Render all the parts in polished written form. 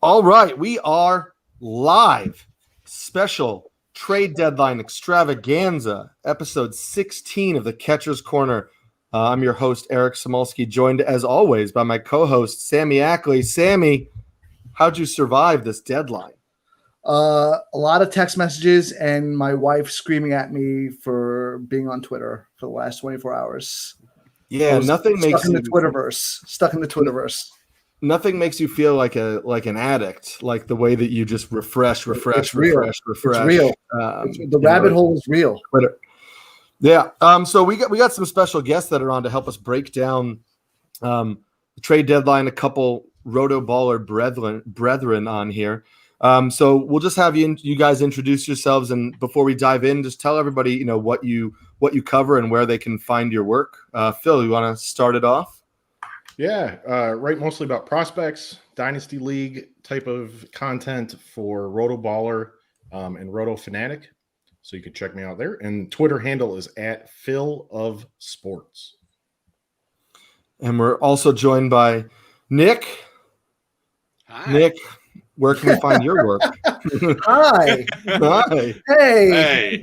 All right, we are live. Special trade deadline extravaganza, episode 16 of the Catcher's Corner. I'm your host, Eric Samulski, joined as always by my co-host, Sami Ackley. Sami, how'd you survive this deadline? A lot of text messages and my wife screaming at me for being on Twitter for the last 24 hours. Yeah, nothing makes stuck in the Twitterverse. Nothing makes you feel like an addict, like the way that you just refresh. It's real. It's real. The rabbit hole is real. Twitter. Yeah. So we got some special guests that are on to help us break down the trade deadline. A couple Roto Baller brethren on here. So we'll just have you guys introduce yourselves, and before we dive in, just tell everybody what you cover and where they can find your work. Phil, you want to start it off? Yeah, write mostly about prospects, Dynasty League type of content for Roto Baller and Roto Fanatic. So you can check me out there. And Twitter handle is @PhilOfSports. And we're also joined by Nick. Hi. Nick, where can we find your work? Hi. Hi. Hey.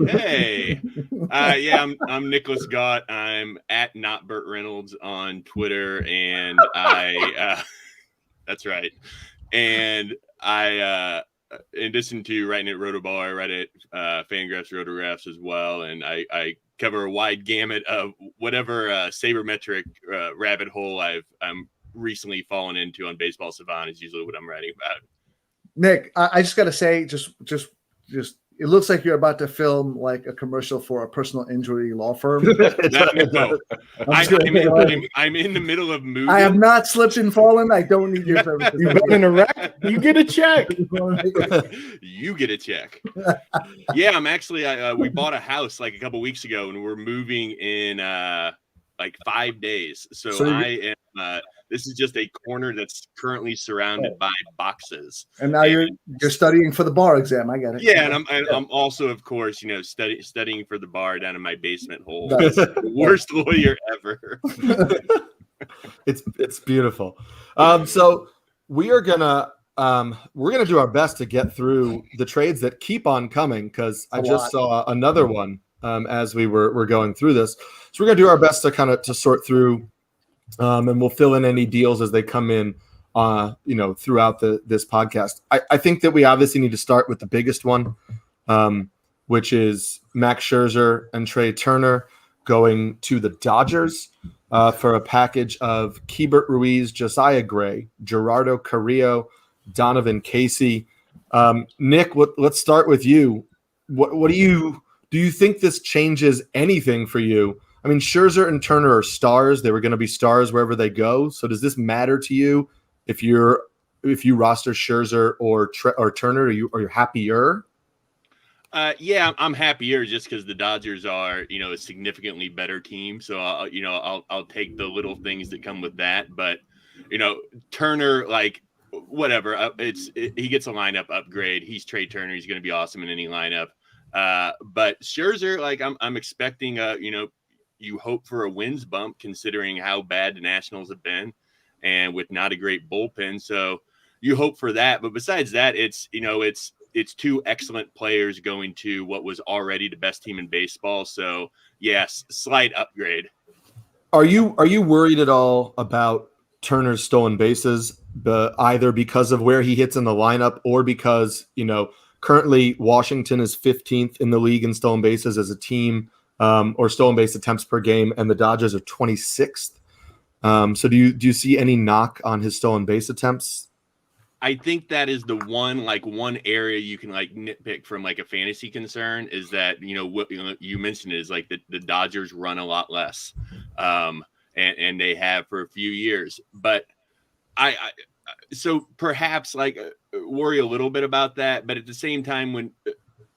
Yeah, I'm Nicklaus Gaut. I'm at Not Burt Reynolds on Twitter, and that's right. And I, in addition to writing at Rotoballer, I write at Fangraphs, Rotographs as well, and I cover a wide gamut of whatever sabermetric rabbit hole I'm recently fallen into on Baseball Savant is usually what I'm writing about. Nick, I just got to say, just it looks like you're about to film like a commercial for a personal injury law firm. No. I'm in the middle of moving. I have not slipped and fallen. I don't need your services. You've been in a wreck. You get a check. You get a check. Yeah, I'm actually. We bought a house like a couple weeks ago, and we're moving in like 5 days. So I am. This is just a corner that's currently surrounded by boxes. And now you're studying for the bar exam. I get it. Yeah, and I'm also, of course, studying for the bar down in my basement hole. The worst lawyer ever. It's beautiful. So we're gonna do our best to get through the trades that keep on coming, because I just saw another one as we were going through this. So we're gonna do our best to sort through. And we'll fill in any deals as they come in, throughout this podcast. I think that we obviously need to start with the biggest one, which is Max Scherzer and Trey Turner going to the Dodgers for a package of Keibert Ruiz, Josiah Gray, Gerardo Carrillo, Donovan Casey. Nick, let's start with you. What do you think this changes anything for you? I mean, Scherzer and Turner are stars. They were going to be stars wherever they go. So does this matter to you if you roster Scherzer or Turner? Are you happier? Yeah, I'm happier just because the Dodgers are, a significantly better team. So I'll take the little things that come with that. But Turner, like whatever, he gets a lineup upgrade. He's Trey Turner. He's going to be awesome in any lineup. But Scherzer, like I'm expecting you hope for a wins bump considering how bad the Nationals have been and with not a great bullpen. So you hope for that. But besides that, it's two excellent players going to what was already the best team in baseball. So yes, slight upgrade. Are you worried at all about Turner's stolen bases, either because of where he hits in the lineup or because, currently Washington is 15th in the league in stolen bases as a team, or stolen base attempts per game, and the Dodgers are 26th. So do you see any knock on his stolen base attempts? I think that is the one area you can nitpick from a fantasy concern is that, what you mentioned is the Dodgers run a lot less, and they have for a few years. But so perhaps worry a little bit about that. But at the same time, when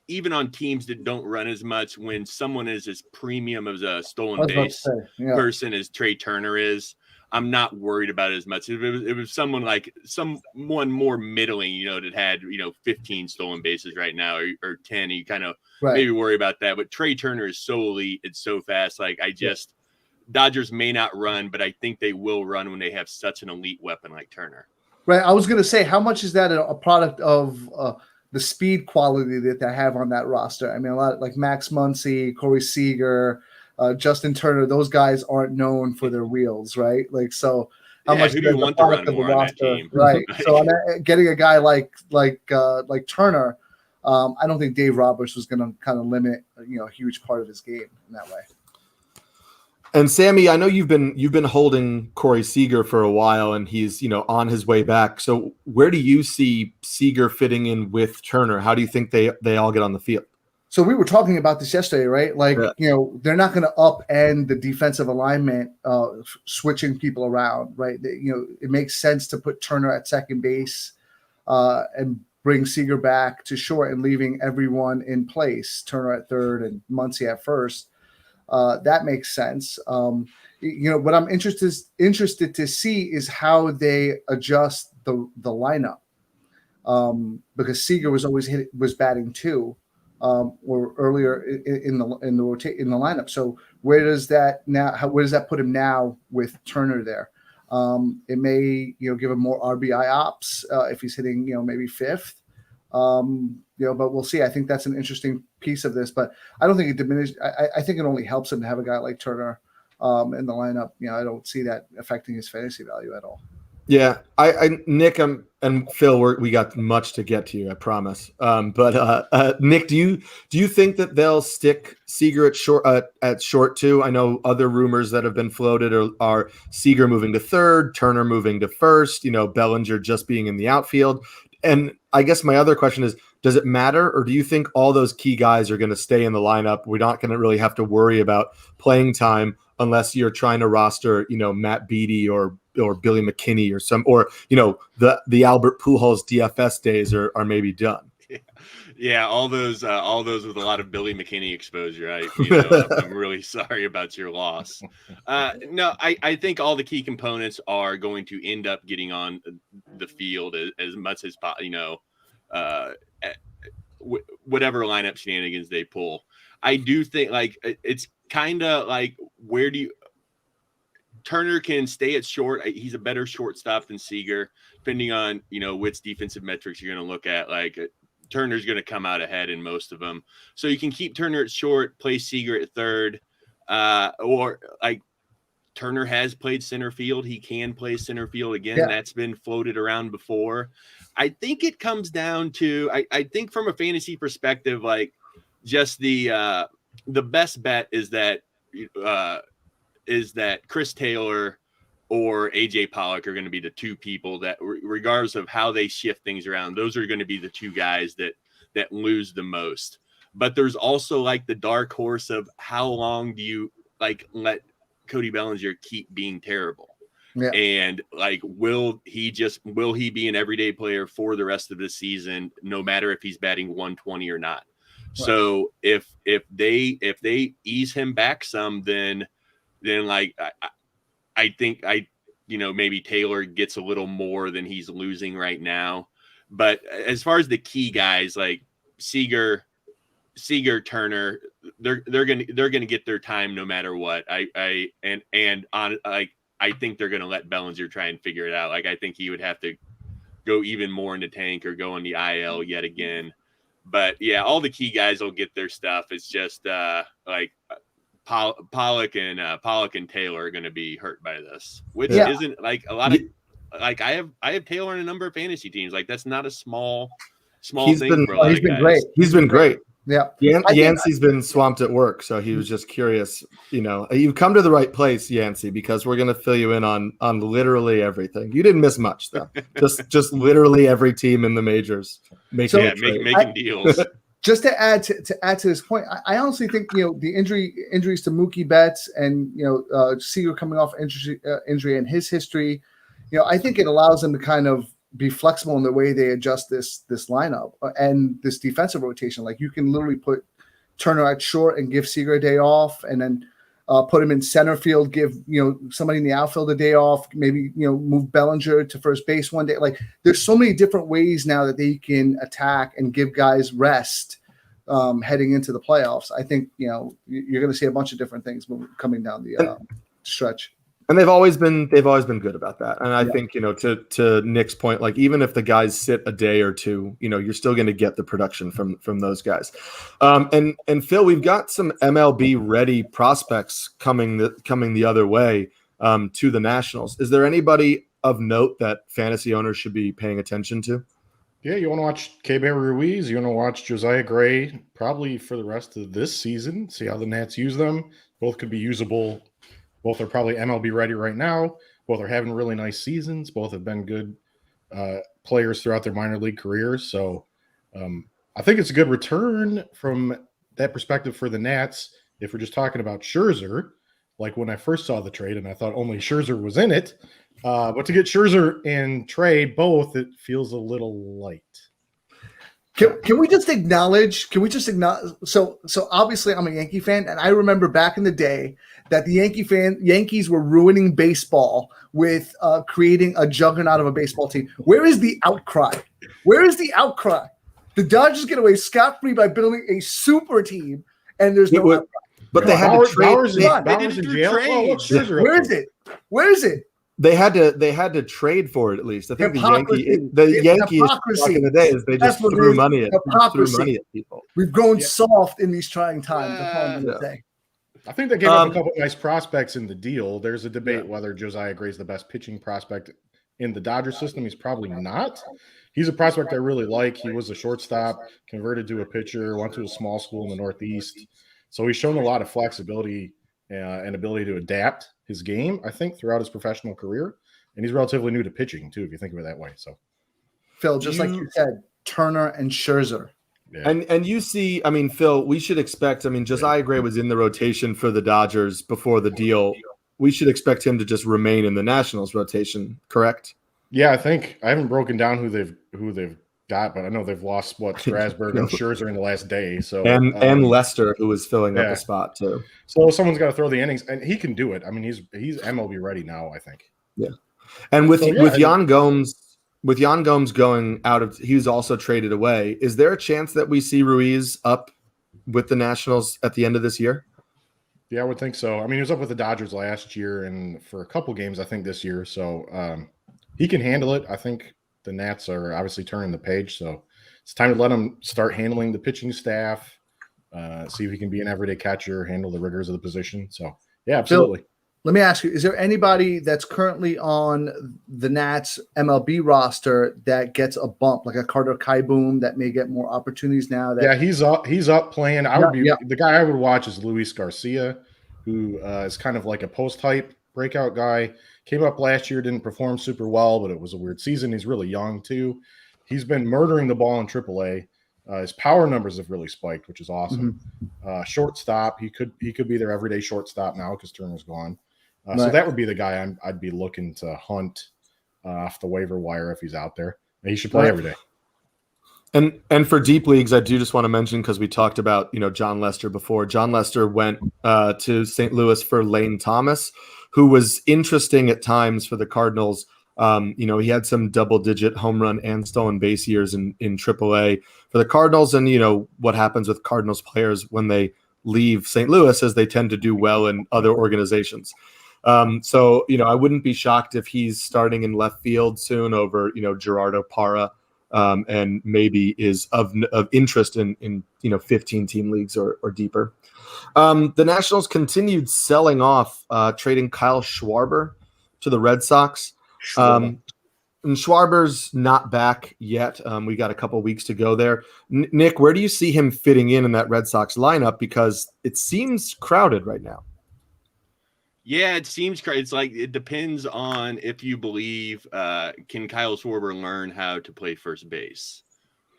even on teams that don't run as much, when someone is as premium as a stolen base person as Trey Turner is, I'm not worried about it as much. If it was someone more middling, that had 15 stolen bases right now or 10, you kind of maybe worry about that. But Trey Turner is so elite, it's so fast. Dodgers may not run, but I think they will run when they have such an elite weapon like Turner. Right. I was going to say, how much is that a product of the speed quality that they have on that roster? I mean, a lot like Max Muncy, Corey Seager, Justin Turner. Those guys aren't known for their wheels, right? Like, so how much who do you want to run more on that team? Right. So getting a guy like Turner, I don't think Dave Roberts was going to kind of limit a huge part of his game in that way. And Sammy, I know you've been holding Corey Seager for a while, and he's on his way back. So where do you see Seager fitting in with Turner? How do you think they all get on the field? So we were talking about this yesterday, right? Like, they're not going to upend the defensive alignment, switching people around, right? It makes sense to put Turner at second base and bring Seager back to short and leaving everyone in place, Turner at third and Muncy at first. That makes sense. What I'm interested to see is how they adjust the lineup, because Seager was always batting 2, or earlier in the lineup. So where does that put him now with Turner there? It may give him more RBI ops if he's hitting maybe 5th. But we'll see. I think that's an interesting piece of this, but I don't think it diminished. I think it only helps him to have a guy like Turner in the lineup. I don't see that affecting his fantasy value at all. Yeah, Nick and Phil, we got much to get to, I promise. But Nick, do you think that they'll stick Seager at short too? I know other rumors that have been floated are Seager moving to third, Turner moving to first. Bellinger just being in the outfield. And I guess my other question is, does it matter, or do you think all those key guys are going to stay in the lineup? We're not going to really have to worry about playing time unless you're trying to roster, Matt Beattie or Billy McKinney or the Albert Pujols DFS days are maybe done. Yeah, all those with a lot of Billy McKinney exposure. I'm really sorry about your loss. No, I think all the key components are going to end up getting on the field as much as whatever lineup shenanigans they pull. I do think it's kind of like, where do you? Turner can stay at short. He's a better shortstop than Seager, depending on which defensive metrics you're going to look at. Turner's going to come out ahead in most of them. So you can keep Turner at short, play Seager at third, or Turner has played center field. He can play center field again. Yeah. That's been floated around before. I think it comes down to, I think from a fantasy perspective, just the best bet is that Chris Taylor or AJ Pollock are going to be the two people that, regardless of how they shift things around, those are going to be the two guys that lose the most. But there's also the dark horse of, how long do you let Cody Bellinger keep being terrible? Yeah. And will he be an everyday player for the rest of the season, no matter if he's batting 120 or not? Right. So if they ease him back some, then I think maybe Taylor gets a little more than he's losing right now. But as far as the key guys like Seager, Turner, they're gonna get their time no matter what. I think they're gonna let Bellinger try and figure it out. I think he would have to go even more into tank or go on the IL yet again. But yeah, all the key guys will get their stuff. It's just Pollock and Taylor are going to be hurt by this, which isn't a lot of I have Taylor in a number of fantasy teams. That's not a small thing for a lot of guys. Great. He's been great. Yeah. Yancey's been swamped at work, so he was just curious. You've come to the right place, Yancey, because we're going to fill you in on literally everything. You didn't miss much, though. just literally every team in the majors making deals. Just to add to this point, I honestly think the injuries to Mookie Betts and Seager coming off injury and his history, I think it allows them to kind of be flexible in the way they adjust this lineup and this defensive rotation. You can literally put Turner at short and give Seager a day off, and then put him in center field, give somebody in the outfield a day off, maybe move Bellinger to first base one day. There's so many different ways now that they can attack and give guys rest heading into the playoffs. I think you're going to see a bunch of different things coming down the stretch. And they've always been good about that. And I think, to Nick's point, like even if the guys sit a day or two, you're still going to get the production from those guys. And Phil, we've got some MLB ready prospects coming the other way to the Nationals. Is there anybody of note that fantasy owners should be paying attention to? Yeah, you want to watch K-Bear Ruiz. You want to watch Josiah Gray probably for the rest of this season. See how the Nats use them. Both could be usable. Both are probably MLB ready right now. Both are having really nice seasons. Both have been good players throughout their minor league careers. So I think it's a good return from that perspective for the Nats. If we're just talking about Scherzer, like when I first saw the trade and I thought only Scherzer was in it. But to get Scherzer and Trey both, it feels a little light. Can we just acknowledge? So obviously I'm a Yankee fan, and I remember back in the day that the Yankees were ruining baseball with creating a juggernaut of a baseball team. Where is the outcry? The Dodgers get away scot-free by building a super team, and there's no outcry. But they had to trade. Bowers in jail. Where is it? They had to trade for it at least. I think the Yankees back in the day is they just threw money at people. We've grown soft in these trying times. I think they gave up a couple of nice prospects in the deal. There's a debate whether Josiah Gray's the best pitching prospect in the Dodgers system. He's probably not. He's a prospect I really like. He was a shortstop, converted to a pitcher, went to a small school in the Northeast. So he's shown a lot of flexibility and ability to adapt his game, I think, throughout his professional career. And he's relatively new to pitching, too, if you think of it that way. So, Phil, just like you said, Turner and Scherzer. Yeah. And you see, I mean, Phil, we should expect, Josiah Gray was in the rotation for the Dodgers before the deal. We should expect him to just remain in the Nationals rotation, correct? Yeah, I think I haven't broken down who they've got, but I know they've lost Strasburg and Scherzer in the last day. So and Lester, who was filling up a spot too. So someone's got to throw the innings, and he can do it. I mean, he's MLB ready now, I think. Yeah, and with Yan Gomes going out he was also traded away. Is there a chance that we see Ruiz up with the Nationals at the end of this year? Yeah, I would think so. I mean, he was up with the Dodgers last year and for a couple games, I think, this year. So he can handle it. I think the Nats are obviously turning the page. So it's time to let him start handling the pitching staff, see if he can be an everyday catcher, handle the rigors of the position. So, yeah, absolutely. Phil, let me ask you, is there anybody that's currently on the Nats MLB roster that gets a bump, like a Carter Kieboom that may get more opportunities now? He's up playing. The guy I would watch is Luis Garcia, who is kind of like a post-hype breakout guy. Came up last year, didn't perform super well, but it was a weird season. He's really young too. He's been murdering the ball in AAA. His power numbers have really spiked, which is awesome. Shortstop, he could be their everyday shortstop now because Turner's gone. So that would be the guy I'd be looking to hunt off the waiver wire if he's out there. And he should play every day. And for deep leagues, I do just want to mention, because we talked about John Lester before. John Lester went to St. Louis for Lane Thomas, who was interesting at times for the Cardinals. He had some double-digit home run and stolen base years in AAA for the Cardinals. And what happens with Cardinals players when they leave St. Louis is they tend to do well in other organizations. So I wouldn't be shocked if he's starting in left field soon over Gerardo Parra, and maybe is of interest in 15-team leagues or deeper. The Nationals continued selling off, trading Kyle Schwarber to the Red Sox. And Schwarber's not back yet. We got a couple weeks to go there. Nick, where do you see him fitting in that Red Sox lineup? Because it seems crowded right now. Yeah, it seems it's like it depends on if you believe can Kyle Schwarber learn how to play first base.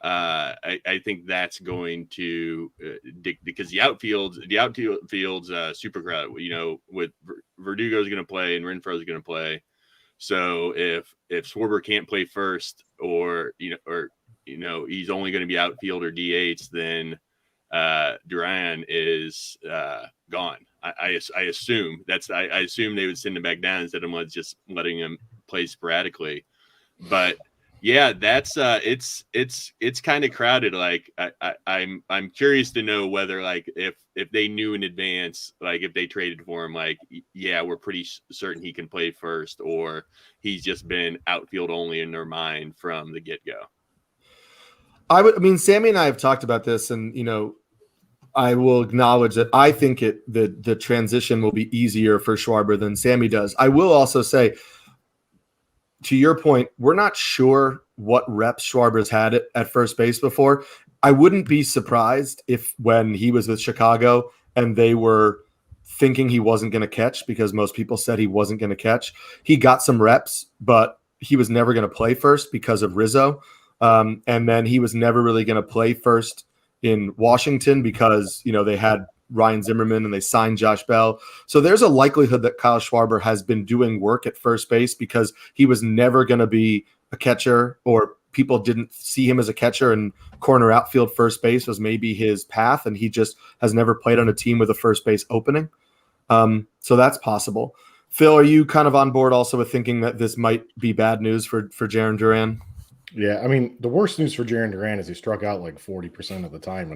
I think that's going to because the outfield's super crowded. With Verdugo's going to play and Renfroe's going to play. So if Schwarber can't play first, or he's only going to be outfield or DH, then Duran is gone. I assume I assume they would send him back down instead of just letting him play sporadically. But Yeah, that's it's kind of crowded. Like I'm curious to know whether like if they knew in advance, like if they traded for him, like yeah, we're pretty certain he can play first, or he's just been outfield only in their mind from the get go. I mean, Sammy and I have talked about this, and I will acknowledge that I think the transition will be easier for Schwarber than Sammy does. I will also say, to your point, we're not sure what reps Schwarber's had at first base before. I wouldn't be surprised if when he was with Chicago and they were thinking he wasn't going to catch, because most people said he wasn't going to catch, he got some reps, but he was never going to play first because of Rizzo. And then he was never really going to play first in Washington because, they had Ryan Zimmerman and they signed Josh Bell. So there's a likelihood that Kyle Schwarber has been doing work at first base because he was never going to be a catcher, or people didn't see him as a catcher, and corner outfield first base was maybe his path, and he just has never played on a team with a first base opening. So that's possible. Phil, are you kind of on board also with thinking that this might be bad news for Jarren Duran? Yeah, I mean, the worst news for Jarren Duran is he struck out like 40% of the time.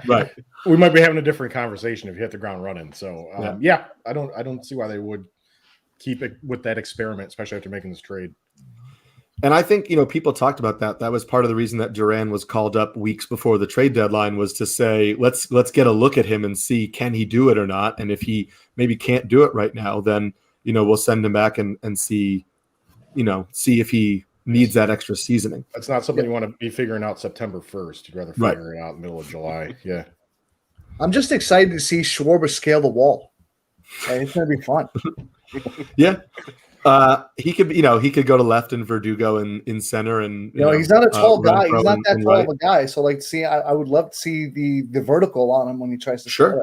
Right. We might be having a different conversation if he hit the ground running. So, yeah, I don't see why they would keep it with that experiment, especially after making this trade. And I think, people talked about that. That was part of the reason that Duran was called up weeks before the trade deadline, was to say, let's get a look at him and see, can he do it or not? And if he maybe can't do it right now, then, we'll send him back and see if he needs that extra seasoning. That's not something you want to be figuring out September 1st. You'd rather figure it out in the middle of July. Yeah. I'm just excited to see Schwarber scale the wall. And it's going to be fun. Yeah. He could go to left and Verdugo in center, and he's not a tall guy. He's not that tall right. of a guy. So I would love to see the vertical on him when he tries to sure. Yeah.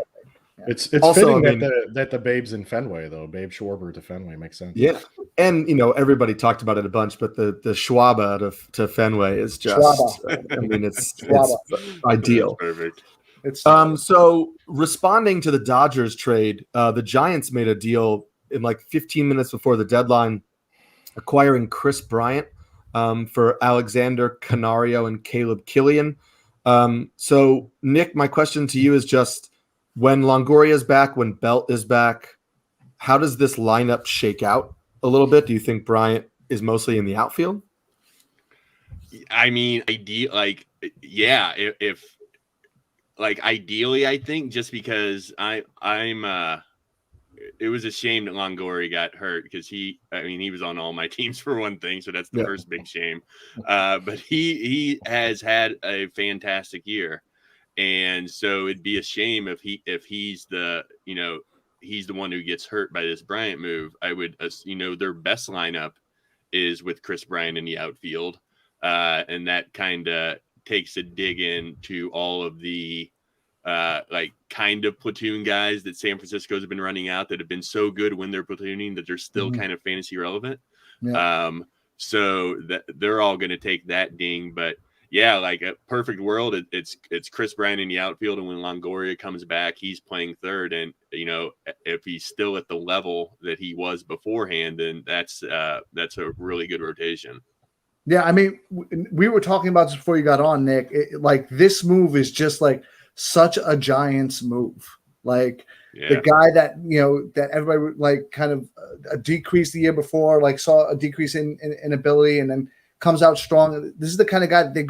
It's also fitting that the Babe's in Fenway though. Babe Schwarber to Fenway makes sense. Yeah, and everybody talked about it a bunch, but the Schwaba to Fenway is just I mean it's ideal. Perfect. So responding to the Dodgers trade, the Giants made a deal in like 15 minutes before the deadline, acquiring Chris Bryant for Alexander Canario and Caleb Killian. So Nick, my question to you is just, when Longoria is back, when Belt is back, how does this lineup shake out a little bit? Do you think Bryant is mostly in the outfield? I mean, ideally, I think, just because it was a shame that Longoria got hurt, because he was on all my teams for one thing, so that's the first big shame. But he has had a fantastic year. And so it'd be a shame if he's the one who gets hurt by this Bryant move. I would, their best lineup is with Chris Bryant in the outfield. And that kind of takes a dig into all of the kind of platoon guys that San Francisco's have been running out, that have been so good when they're platooning that they're still kind of fantasy relevant. Yeah. So that they're all going to take that ding, but yeah, like a perfect world, it's Chris Bryant in the outfield, and when Longoria comes back, he's playing third. And if he's still at the level that he was beforehand, then that's a really good rotation. Yeah, I mean, we were talking about this before you got on, Nick. This move is just like such a Giants move. Like the guy that that everybody kind of decreased the year before, saw a decrease in ability, and then comes out strong. This is the kind of guy that they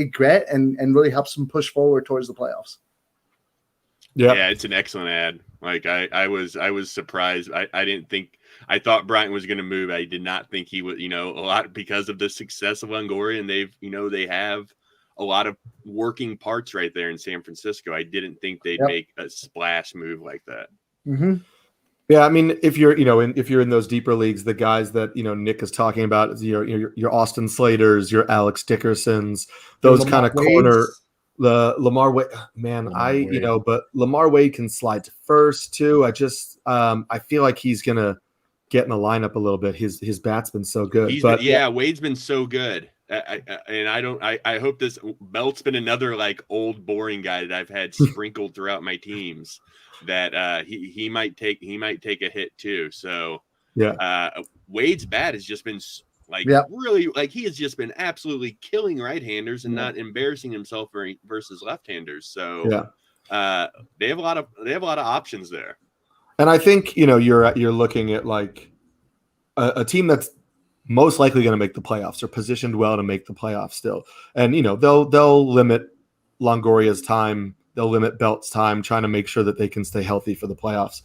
get and really helps them push forward towards the playoffs. Yeah, it's an excellent ad. Like I was surprised. I thought Bryant was going to move. I did not think he would. A lot because of the success of Longoria, and they have a lot of working parts right there in San Francisco. I didn't think they'd make a splash move like that. Mm-hmm. Yeah, I mean, if you're in those deeper leagues, the guys that Nick is talking about is your Austin Slaters, your Alex Dickersons, those kind of corner. The Lamar Wade, man, but Lamar Wade can slide to first too. I feel like he's gonna get in the lineup a little bit. His bat's been so good. Wade's been so good. I hope this Belt's been another old boring guy that I've had sprinkled throughout my teams, that he might take a hit too. So Wade's bat has just been Like Yep. really, like he has just been absolutely killing right-handers and not embarrassing himself versus left-handers. So they have a lot of options there. And I think you're looking at like a team that's most likely going to make the playoffs or positioned well to make the playoffs still. And they'll limit Longoria's time, they'll limit Belt's time, trying to make sure that they can stay healthy for the playoffs.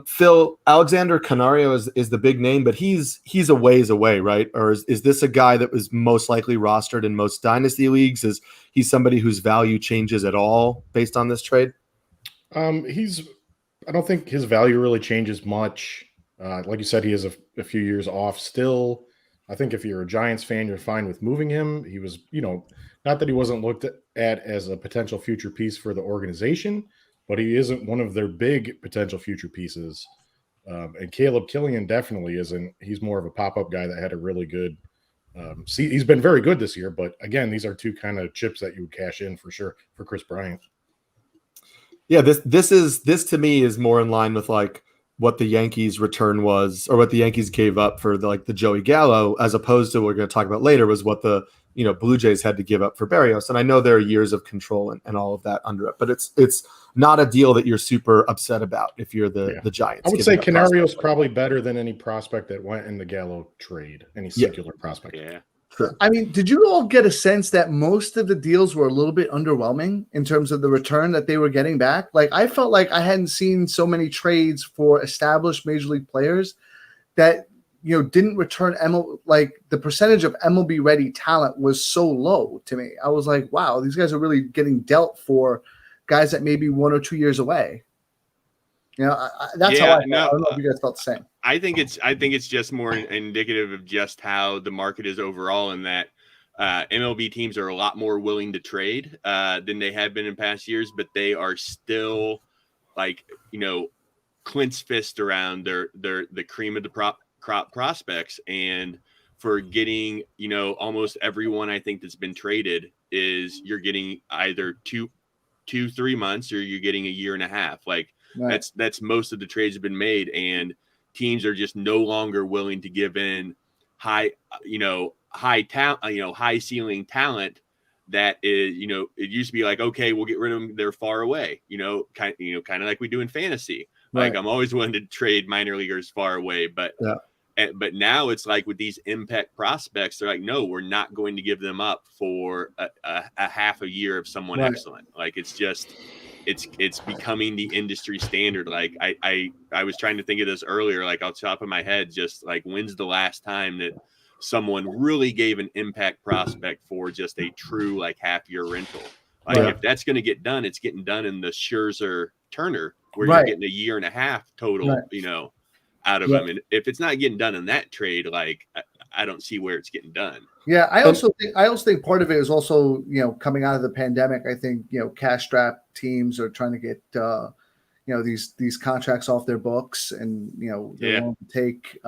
Phil, Alexander Canario is the big name, but he's a ways away, right? Or is this a guy that was most likely rostered in most dynasty leagues? Is he somebody whose value changes at all based on this trade? I don't think his value really changes much. Like you said, he has a few years off still. I think if you're a Giants fan, you're fine with moving him. He was, not that he wasn't looked at as a potential future piece for the organization, but he isn't one of their big potential future pieces. And Caleb Killian definitely isn't. He's more of a pop-up guy that had a really good he's been very good this year, but again, these are two kind of chips that you would cash in for sure for Chris Bryant. Yeah, this to me is more in line with like what the Yankees return was, or what the Yankees gave up for the Joey Gallo, as opposed to what we're going to talk about later was what the Blue Jays had to give up for Berrios. And I know there are years of control and all of that under it, but it's not a deal that you're super upset about if you're the Giants. I would say Canario's probably better than any prospect that went in the Gallo trade, any singular prospect. Yeah. Sure. I mean, did you all get a sense that most of the deals were a little bit underwhelming in terms of the return that they were getting back? Like, I felt like I hadn't seen so many trades for established major league players that, didn't return like the percentage of MLB ready talent was so low to me. I was like, wow, these guys are really getting dealt for guys that may be 1 or 2 years away. That's how I felt. I don't know if you guys felt the same. I think it's just more indicative of just how the market is overall, in that MLB teams are a lot more willing to trade than they have been in past years, but they are still clenched fist around the cream of the crop prospects. And for getting, almost everyone I think that's been traded is you're getting either 2-3 months or you're getting a year and a half. Like right. That's most of the trades have been made, and teams are just no longer willing to give in high ceiling talent that is, it used to be like, okay, we'll get rid of them, they're far away, kind of like we do in fantasy. Right. Like I'm always willing to trade minor leaguers far away, but now it's like with these impact prospects, they're like, no, we're not going to give them up for a half a year of someone excellent. Like it's just, it's becoming the industry standard. Like I was trying to think of this earlier, like off the top of my head, just like when's the last time that someone really gave an impact prospect for just a true like half year rental? Like if that's going to get done, it's getting done in the Scherzer Turner where you're getting a year and a half total, out of them. And if it's not getting done in that trade, like I don't see where it's getting done. Yeah, I also think part of it is also, coming out of the pandemic. I think, cash strapped teams are trying to get these contracts off their books, and they're willing to take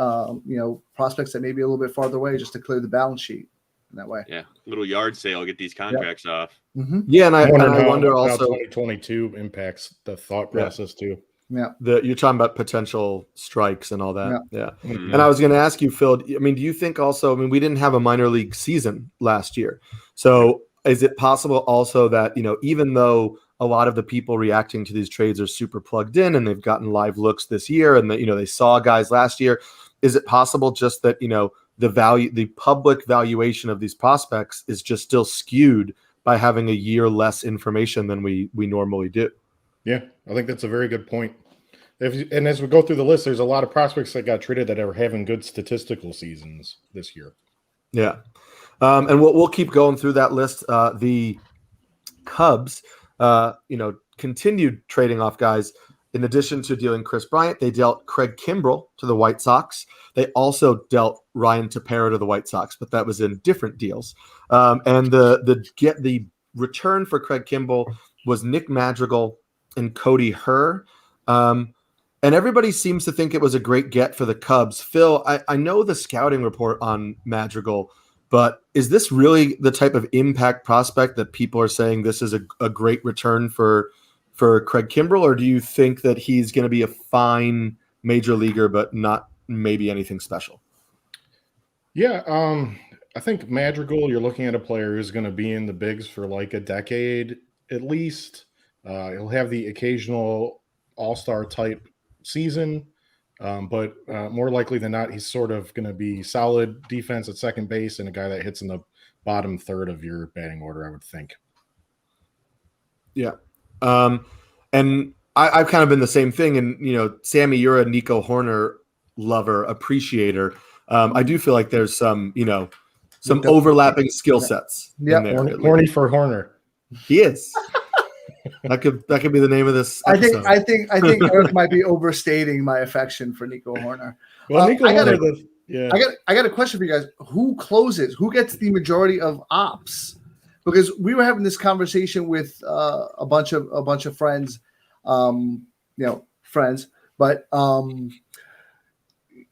prospects that may be a little bit farther away just to clear the balance sheet in that way. Yeah, little yard sale, get these contracts off. Mm-hmm. Yeah, and I wonder also 2022 impacts the thought process too. Yeah, you're talking about potential strikes and all that. Yeah. Mm-hmm. And I was going to ask you, Phil, I mean, do you think also, we didn't have a minor league season last year. So is it possible also that, even though a lot of the people reacting to these trades are super plugged in and they've gotten live looks this year and they saw guys last year, is it possible just that, the public valuation of these prospects is just still skewed by having a year less information than we normally do? Yeah, I think that's a very good point. And as we go through the list, there's a lot of prospects that got traded that are having good statistical seasons this year. Yeah. And we'll keep going through that list. The Cubs, continued trading off guys. In addition to dealing Chris Bryant, they dealt Craig Kimbrell to the White Sox. They also dealt Ryan Tepera to the White Sox, but that was in different deals. And the return for Craig Kimbrell was Nick Madrigal and Cody Herr. And everybody seems to think it was a great get for the Cubs. Phil, I know the scouting report on Madrigal, but is this really the type of impact prospect that people are saying this is a great return for Craig Kimbrell? Or do you think that he's going to be a fine major leaguer, but not maybe anything special? Yeah, I think Madrigal, you're looking at a player who's going to be in the bigs for like a decade at least. He'll have the occasional all-star type season, but more likely than not, he's sort of going to be solid defense at second base and a guy that hits in the bottom third of your batting order, I would think. Yeah. And I've kind of been the same thing. And, Sammy, you're a Nico Horner lover, appreciator. I do feel like there's some overlapping skill sets in there. Horny for Horner. He is. That could be the name of this episode. I think Eric might be overstating my affection for Nico Horner. Well, Nico Horner, I got a question for you guys. Who closes? Who gets the majority of ops? Because we were having this conversation with a bunch of friends, but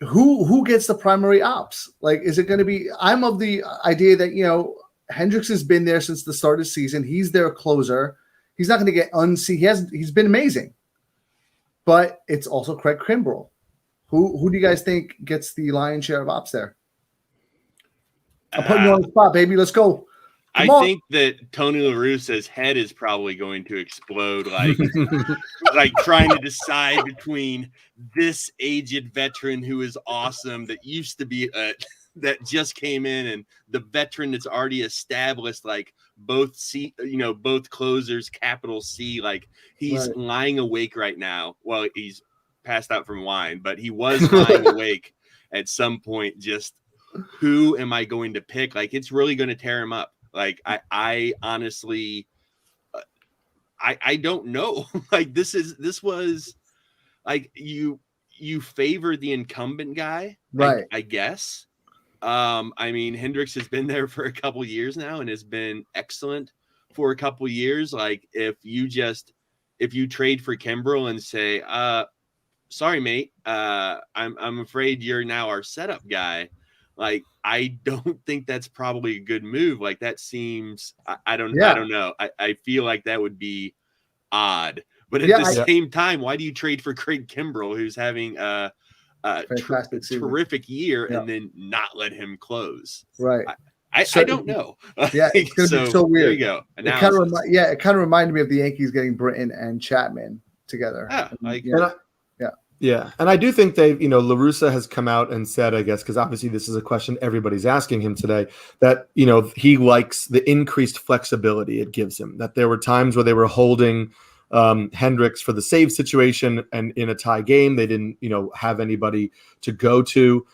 who gets the primary ops? Like, is it going to be? I'm of the idea that Hendricks has been there since the start of the season. He's their closer. He's not going to get unseen. He's been amazing, but it's also Craig Kimbrell. Who do you guys think gets the lion's share of ops there? I'm putting you on the spot, baby. Let's go. I think that Tony La Russa's head is probably going to explode, like trying to decide between this aged veteran who is awesome that used to be that just came in and the veteran that's already established, like both closers, capital C, like he's lying awake right now. Well, he's passed out from wine, but he was lying awake at some point. Just who am I going to pick? Like, it's really going to tear him up. Like, I honestly, I don't know. Like, this was like you favor the incumbent guy, right? I guess. I mean, Hendricks has been there for a couple years now and has been excellent for a couple years. Like, if you trade for Kimbrell and say, sorry, mate, I'm afraid you're now our setup guy. Like, I don't think that's probably a good move. Like, that seems, I don't know. I feel like that would be odd. But at the same time, why do you trade for Craig Kimbrell, who's having a terrific year, and then not let him close? Right. I don't know. Yeah, it's going to be so weird. There you go. It kind of reminded me of the Yankees getting Britton and Chapman together. Yeah, and I do think they, La Russa has come out and said, I guess, because obviously this is a question everybody's asking him today, that, he likes the increased flexibility it gives him, that there were times where they were holding Hendricks for the save situation, and in a tie game, they didn't, have anybody to go to.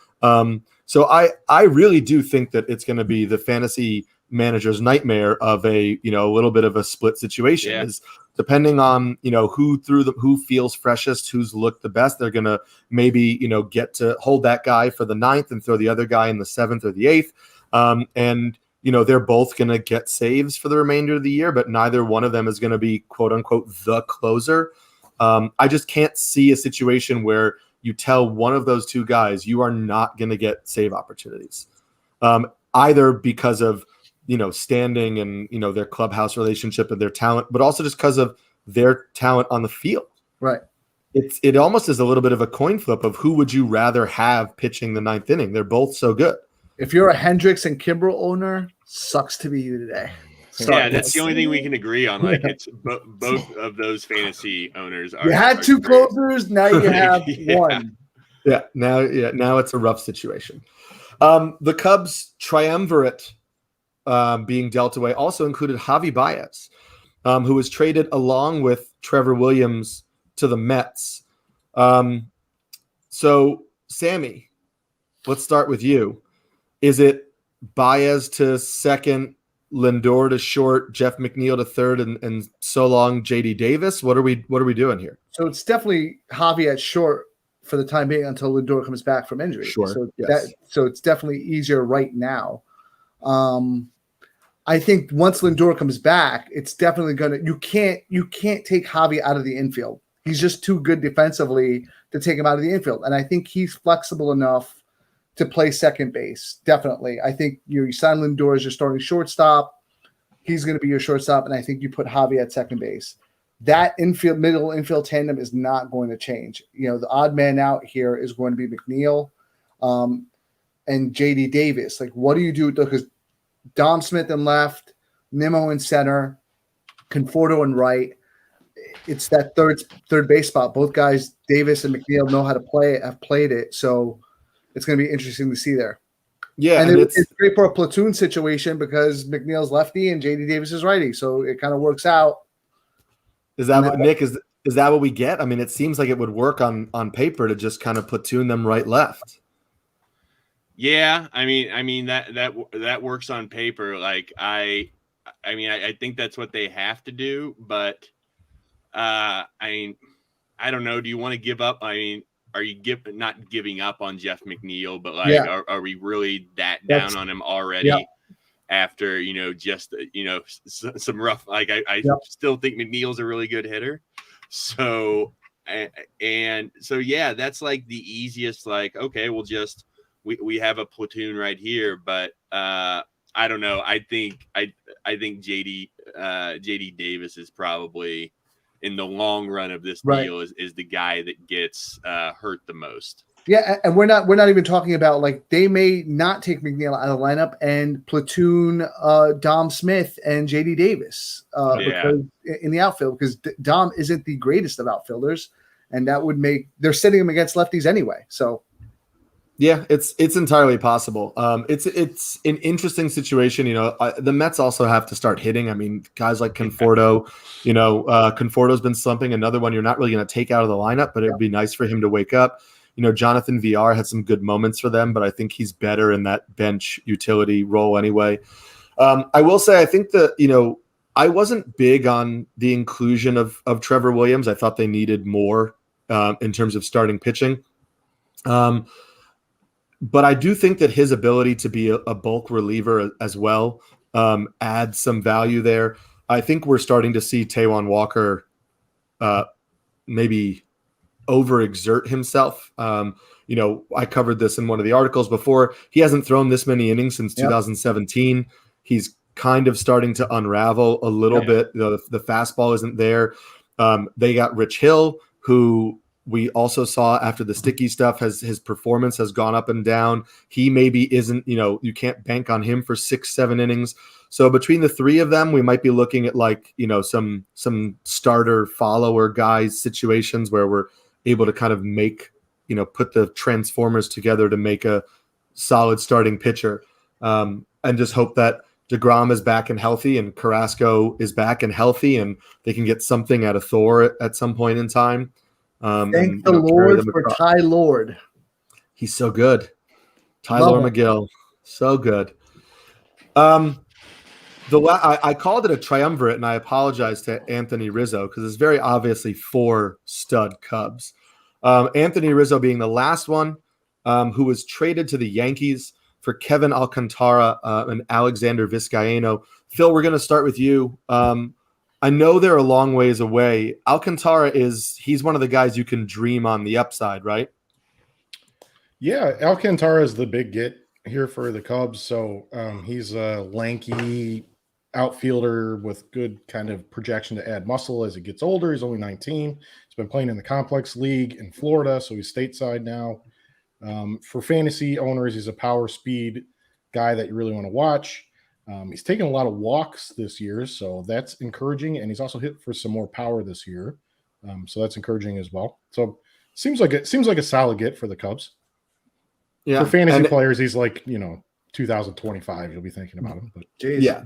So I really do think that it's going to be the fantasy manager's nightmare of a little bit of a split situation. Is depending on who feels freshest, who's looked the best, they're gonna maybe get to hold that guy for the 9th and throw the other guy in the 7th or the 8th, and they're both gonna get saves for the remainder of the year, but neither one of them is gonna be quote unquote the closer. I just can't see a situation where you tell one of those two guys you are not gonna get save opportunities, either because of standing and, their clubhouse relationship and their talent, but also just because of their talent on the field. Right. It almost is a little bit of a coin flip of who would you rather have pitching the 9th inning. They're both so good. If you're a Hendricks and Kimbrell owner, sucks to be you today. Sorry. Yeah, that's the only thing we can agree on. Like, it's both of those fantasy owners are. You had two closers, now you have one. Yeah, now it's a rough situation. The Cubs triumvirate being dealt away also included Javi Baez, who was traded along with Trevor Williams to the Mets. So, Sammy, let's start with you. Is it Baez to second, Lindor to short, Jeff McNeil to third, and so long JD Davis? What are we doing here? So it's definitely Javi at short for the time being until Lindor comes back from injury. Sure. So it's definitely easier right now. I think once Lindor comes back, it's definitely you can't take Javi out of the infield. He's just too good defensively to take him out of the infield. And I think he's flexible enough to play second base. Definitely. I think you sign Lindor as your starting shortstop. He's going to be your shortstop. And I think you put Javi at second base. That middle infield tandem is not going to change. The odd man out here is going to be McNeil. and JD Davis. Like, what do you do? Because Dom Smith in left, Nimmo in center, Conforto in right. It's that third base spot. Both guys, Davis and McNeil, know how to play it, have played it. So it's going to be interesting to see there. Yeah, and it's great for a platoon situation because McNeil's lefty and JD Davis is righty. So it kind of works out. Is that what, Nick, is that what we get? I mean, it seems like it would work on paper to just kind of platoon them right left. Yeah, I mean that works on paper. Like I think that's what they have to do, but I mean, I don't know. Do you want to give up? I mean, are you not giving up on Jeff McNeil, but like, are we really that down on him already? Yeah. After, just, some rough, like I still think McNeil's a really good hitter. So, yeah, that's like the easiest, like, okay, we'll just, we have a platoon right here, but I don't know. I think JD Davis is probably in the long run of this deal is the guy that gets hurt the most. Yeah, and we're not even talking about, like, they may not take McNeil out of the lineup and platoon Dom Smith and JD Davis because in the outfield, because Dom isn't the greatest of outfielders, and that would make they're sitting him against lefties anyway. So yeah, it's entirely possible. It's an interesting situation. The Mets also have to start hitting. I mean, guys like Conforto, Conforto's been slumping. Another one you're not really going to take out of the lineup, but it'd be nice for him to wake up. Jonathan VR had some good moments for them, but I think he's better in that bench utility role anyway. I will say, I think that, I wasn't big on the inclusion of Trevor Williams. I thought they needed more in terms of starting pitching. But I do think that his ability to be a bulk reliever as well adds some value there. I think we're starting to see Taijuan Walker maybe overexert himself. I covered this in one of the articles before. He hasn't thrown this many innings since 2017. He's kind of starting to unravel a little bit. The fastball isn't there. They got Rich Hill, who we also saw after the sticky stuff, his performance has gone up and down. He maybe isn't, you can't bank on him for 6-7 innings. So between the three of them, we might be looking at some starter follower guys situations where we're able to kind of make, put the transformers together to make a solid starting pitcher, and just hope that DeGrom is back and healthy and Carrasco is back and healthy and they can get something out of Thor at some point in time. Thank the Lord for Ty Lord. He's so good. Tyler McGill. So good. I called it a triumvirate, and I apologize to Anthony Rizzo because it's very obviously 4 stud Cubs. Anthony Rizzo being the last one, who was traded to the Yankees for Kevin Alcantara and Alexander Vizcaino. Phil, we're going to start with you. I know they're a long ways away. Alcantara he's one of the guys you can dream on the upside, right? Yeah, Alcantara is the big get here for the Cubs. So he's a lanky outfielder with good kind of projection to add muscle as he gets older. He's only 19. He's been playing in the complex league in Florida, so he's stateside now. For fantasy owners, he's a power speed guy that you really want to watch. He's taken a lot of walks this year, so that's encouraging, and he's also hit for some more power this year, so that's encouraging as well. So seems like a solid get for the Cubs. Yeah, for fantasy players, he's like 2025. You'll be thinking about him, but yeah,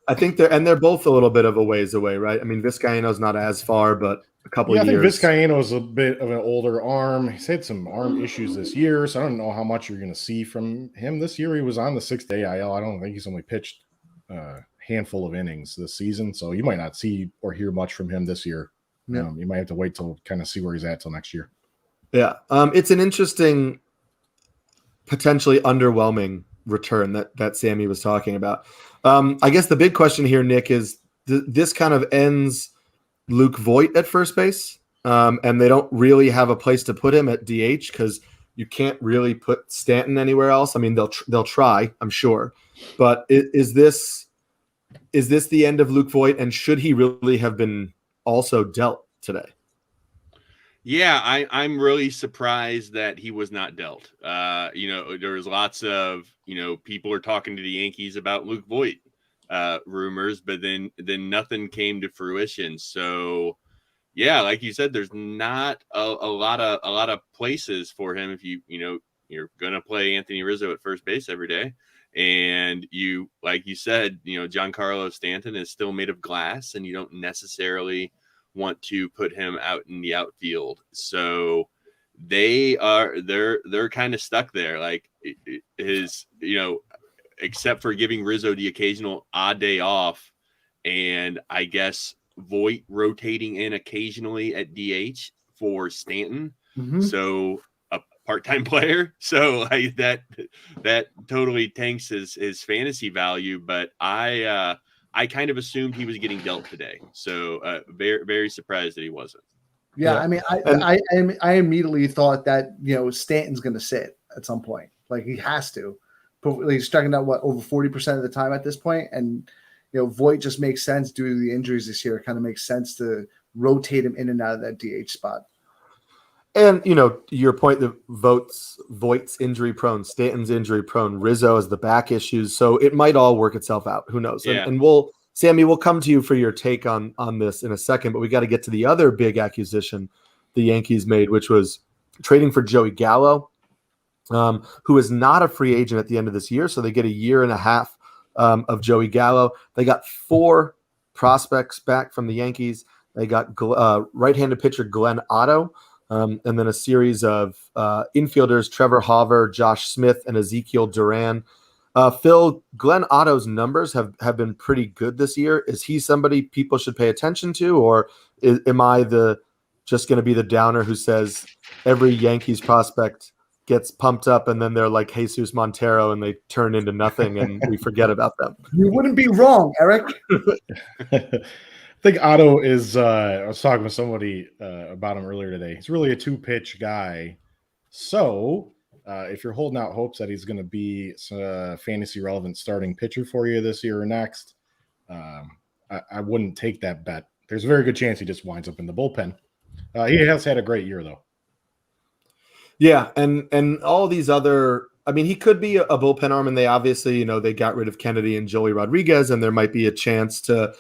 I think they're both a little bit of a ways away, right? I mean, Vizcaino's not as far, but a couple of years. I think Vizcaino's a bit of an older arm. He's had some arm issues this year, so I don't know how much you're going to see from him this year. He was on the 6-day IL. I don't think he's only pitched a handful of innings this season, so you might not see or hear much from him this year. Yeah. You might have to wait till kind of see where he's at till next year. Yeah, it's an interesting, potentially underwhelming return that Sami was talking about. I guess the big question here, Nick, is this kind of ends Luke Voigt at first base, and they don't really have a place to put him at DH because you can't really put Stanton anywhere else. I mean, they'll try, I'm sure, but is this the end of Luke Voigt, and should he really have been also dealt today? Yeah, I'm really surprised that he was not dealt. There was lots of, people are talking to the Yankees about Luke Voigt rumors, but then nothing came to fruition. So yeah, like you said, there's not a lot of places for him if you're gonna play Anthony Rizzo at first base every day. And you, like you said, Giancarlo Stanton is still made of glass, and you don't necessarily want to put him out in the outfield. So they're kind of stuck there. Like his, except for giving Rizzo the occasional odd day off, and I guess Voigt rotating in occasionally at DH for Stanton. Mm-hmm. So a part-time player. So like that totally tanks his fantasy value. But I kind of assumed he was getting dealt today. So very, very surprised that he wasn't. Yeah, I mean, I immediately thought that Stanton's going to sit at some point. Like he has to. But he's striking out over 40% of the time at this point, and Voigt just makes sense due to the injuries this year. It kind of makes sense to rotate him in and out of that DH spot. And your point that Voigt's injury prone, Stanton's injury prone, Rizzo has the back issues, so it might all work itself out. Who knows? Yeah. And Sammy, we'll come to you for your take on this in a second, but we got to get to the other big acquisition the Yankees made, which was trading for Joey Gallo, who is not a free agent at the end of this year. So they get a year and a half of Joey Gallo. They got 4 prospects back from the Yankees. They got right-handed pitcher Glenn Otto, and then a series of infielders, Trevor Hauver, Josh Smith, and Ezekiel Duran. Phil, Glenn Otto's numbers have been pretty good this year. Is he somebody people should pay attention to, or am I just going to be the downer who says every Yankees prospect gets pumped up and then they're like Jesus Montero and they turn into nothing and we forget about them? You wouldn't be wrong, Eric. I think Otto is I was talking with somebody about him earlier today. He's really a 2-pitch guy. So if you're holding out hopes that he's going to be a fantasy relevant starting pitcher for you this year or next, I wouldn't take that bet. There's a very good chance he just winds up in the bullpen. He has had a great year, though. Yeah, and all these other, I mean, he could be a bullpen arm, and they obviously, they got rid of Kennedy and Joey Rodriguez, and there might be a chance to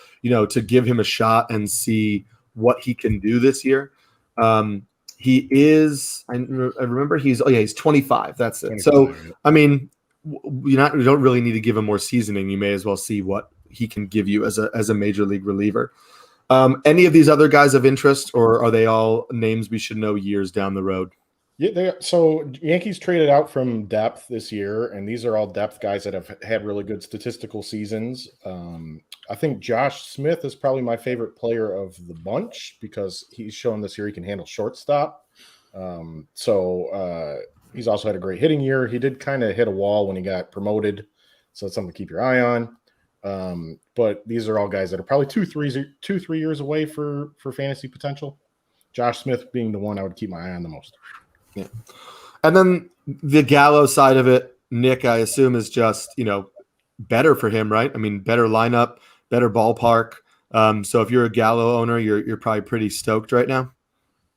give him a shot and see what he can do this year. He is, I remember he's 25. That's it. 25, so, yeah. I mean, you don't really need to give him more seasoning. You may as well see what he can give you as a major league reliever. Any of these other guys of interest, or are they all names we should know years down the road? Yeah, so Yankees traded out from depth this year, and these are all depth guys that have had really good statistical seasons. I think Josh Smith is probably my favorite player of the bunch because he's shown this year he can handle shortstop. So he's also had a great hitting year. He did kind of hit a wall when he got promoted, so it's something to keep your eye on. But these are all guys that are probably 2-3 years away for fantasy potential. Josh Smith being the one I would keep my eye on the most. Yeah. And then the Gallo side of it, Nick, I assume is just, better for him, right? I mean, better lineup, better ballpark. So if you're a Gallo owner, you're probably pretty stoked right now.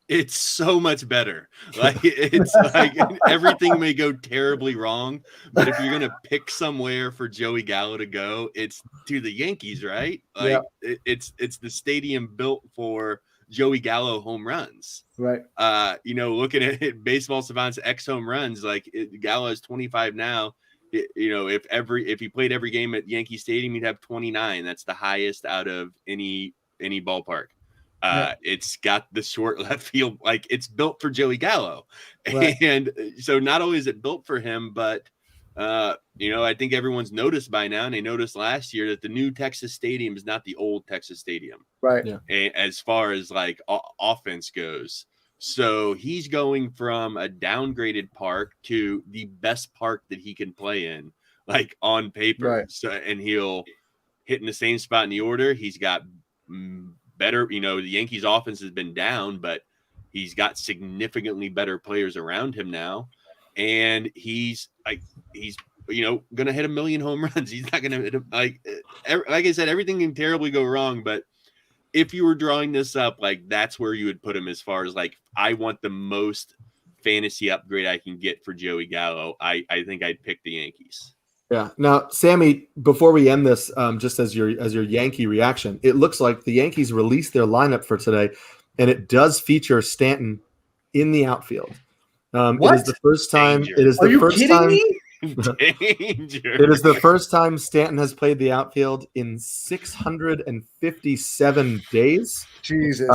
It's so much better. Like it's like everything may go terribly wrong, but if you're gonna pick somewhere for Joey Gallo to go, it's to the Yankees, right? Like it's the stadium built for Joey Gallo home runs, right? Looking at it, Baseball Savant's X home runs, like Gallo is 25 now. If he played every game at Yankee Stadium, he'd have 29. That's the highest out of any ballpark. It's got the short left field, like it's built for Joey Gallo, right. And so not only is it built for him, but I think everyone's noticed by now, and they noticed last year that the new Texas Stadium is not the old Texas Stadium, right? Yeah. As far as like offense goes, so he's going from a downgraded park to the best park that he can play in, like on paper. Right. So, and he'll hit in the same spot in the order. He's got better, the Yankees offense has been down, but he's got significantly better players around him now. And he's going to hit 1 million home runs. He's not going to hit like I said, everything can terribly go wrong, but if you were drawing this up, like that's where you would put him as far as like I want the most fantasy upgrade I can get for Joey Gallo. I think I'd pick the Yankees. Yeah. Now, Sammy, before we end this, just as your Yankee reaction, it looks like the Yankees released their lineup for today, and it does feature Stanton in the outfield. It is the first time. Danger. It is Are the you first kidding time. me? Danger. It is the first time Stanton has played the outfield in 657 days. Jesus.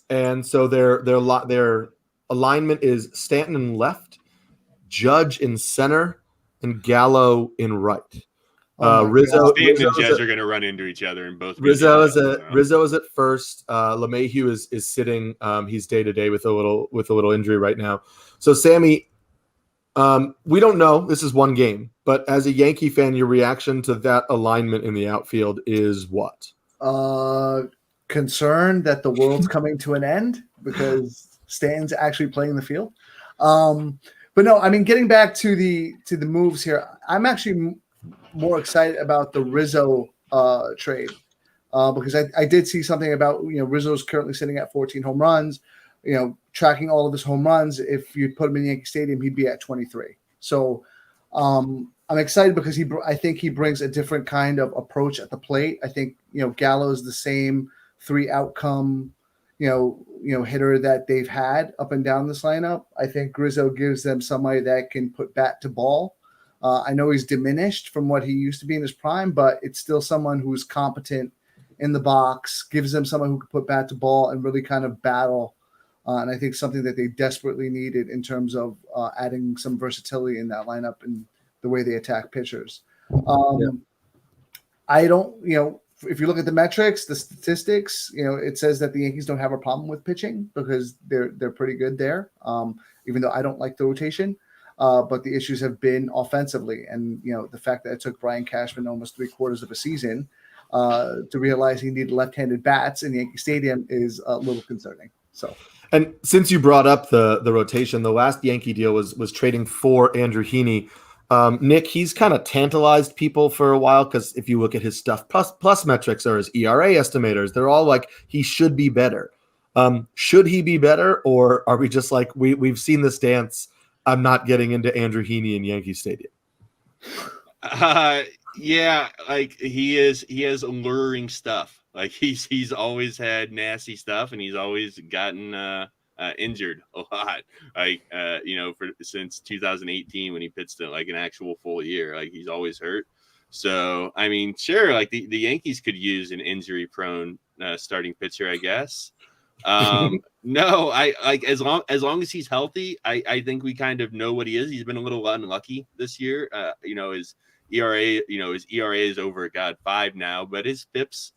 And so their alignment is Stanton in left, Judge in center, and Gallo in right. Stanton and Judge are going to run into each other in both. Rizzo is at first. LeMahieu is sitting. He's day to day with a little injury right now. So Sammy, we don't know. This is one game, but as a Yankee fan, your reaction to that alignment in the outfield is what? Concerned that the world's coming to an end because Stanton's actually playing the field. But no, I mean, getting back to the moves here, I'm actually more excited about the Rizzo trade because I did see something about, Rizzo's currently sitting at 14 home runs, tracking all of his home runs. If you put him in Yankee Stadium, he'd be at 23. So I'm excited because I think he brings a different kind of approach at the plate. I think, Gallo's the same 3 outcome, hitter that they've had up and down this lineup. I think Rizzo gives them somebody that can put bat to ball. I know he's diminished from what he used to be in his prime, but it's still someone who's competent in the box, gives them someone who can put bat to ball and really kind of battle. And I think something that they desperately needed in terms of adding some versatility in that lineup and the way they attack pitchers. I don't, if you look at the metrics, the statistics, it says that the Yankees don't have a problem with pitching because they're pretty good there. Even though I don't like the rotation, but the issues have been offensively, and the fact that it took Brian Cashman almost 3/4 of a season to realize he needed left-handed bats in Yankee Stadium is a little concerning. So, and since you brought up the rotation, the last Yankee deal was trading for Andrew Heaney. Nick, he's kind of tantalized people for a while because if you look at his stuff plus metrics or his ERA estimators, they're all like he should be better. Should he be better, or are we just like we've seen this dance? I'm not getting into Andrew Heaney in Yankee Stadium. Yeah, like he has alluring stuff. Like he's always had nasty stuff, and he's always gotten injured a lot. Like since 2018 when he pitched it like an actual full year, like he's always hurt. So I mean, sure, like the Yankees could use an injury prone starting pitcher, I guess. No, I like as long as he's healthy, I think we kind of know what he is. He's been a little unlucky this year. His ERA, his ERA is over 5 now, but his FIPS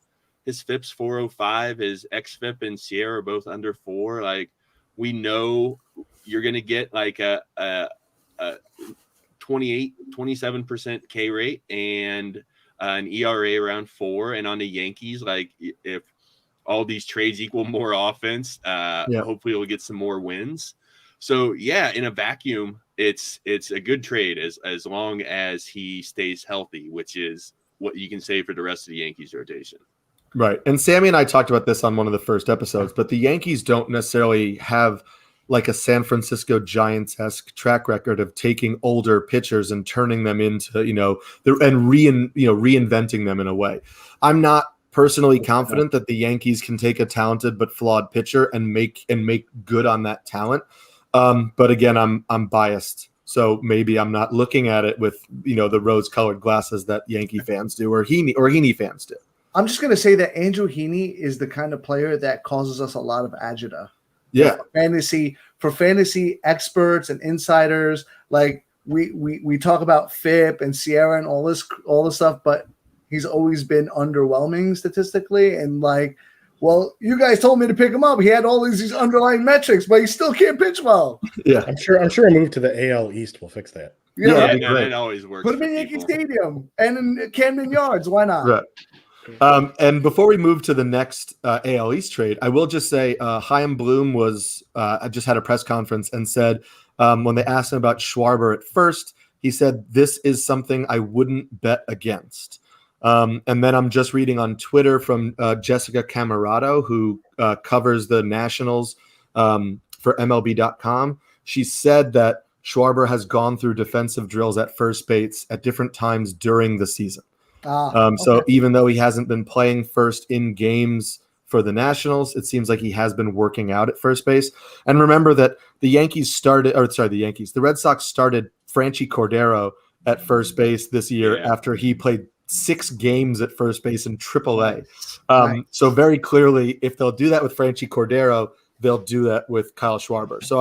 405, his xFIP and Sierra are both under 4. Like we know you're gonna get like a 27% K rate and an ERA around 4. And on the Yankees, like if all these trades equal more offense, hopefully we'll get some more wins. So yeah, in a vacuum, it's a good trade as long as he stays healthy, which is what you can say for the rest of the Yankees rotation. Right. And Sammy and I talked about this on one of the first episodes, but the Yankees don't necessarily have like a San Francisco Giants-esque track record of taking older pitchers and turning them into, reinventing them in a way. I'm not personally confident that the Yankees can take a talented but flawed pitcher and make good on that talent. But again, I'm biased. So maybe I'm not looking at it with, the rose-colored glasses that Yankee fans do or Heaney fans do. I'm just going to say that Andrew Heaney is the kind of player that causes us a lot of agita. Yeah. For fantasy experts and insiders, like we talk about FIP and Sierra and all this stuff, but he's always been underwhelming statistically. And like, well, you guys told me to pick him up. He had all these underlying metrics, but he still can't pitch well. Yeah. I'm sure a move to the AL East will fix that. Yeah, it always works. Put him in Yankee Stadium and in Camden Yards. Why not? Right. And before we move to the next AL East trade, I will just say Chaim Bloom just had a press conference and said when they asked him about Schwarber at first, he said, "This is something I wouldn't bet against." And then I'm just reading on Twitter from Jessica Camarado, who covers the Nationals for MLB.com. She said that Schwarber has gone through defensive drills at first base at different times during the season. So even though he hasn't been playing first in games for the Nationals, it seems like he has been working out at first base. And remember that the Red Sox started Franchi Cordero at first base this year after he played 6 games at first base in AAA. So very clearly, if they'll do that with Franchi Cordero, they'll do that with Kyle Schwarber. So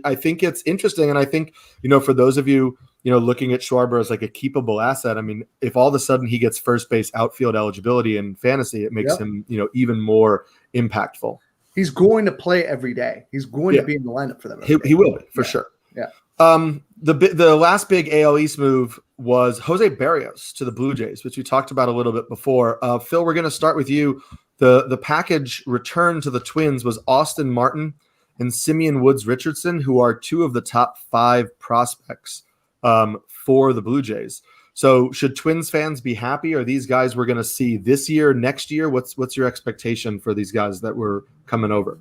I think it's interesting. And I think, for those of you, looking at Schwarber as like a keepable asset, I mean, if all of a sudden he gets first base outfield eligibility in fantasy, it makes him, even more impactful. He's going to play every day. He's going to be in the lineup for them. He will be, for sure. Yeah. The last big AL East move was Jose Barrios to the Blue Jays, which we talked about a little bit before. Phil, we're going to start with you. The package return to the Twins was Austin Martin and Simeon Woods Richardson, who are 2 of the top 5 prospects for the Blue Jays. So should Twins fans be happy? Are these guys we're going to see this year, next year? What's your expectation for these guys that were coming over?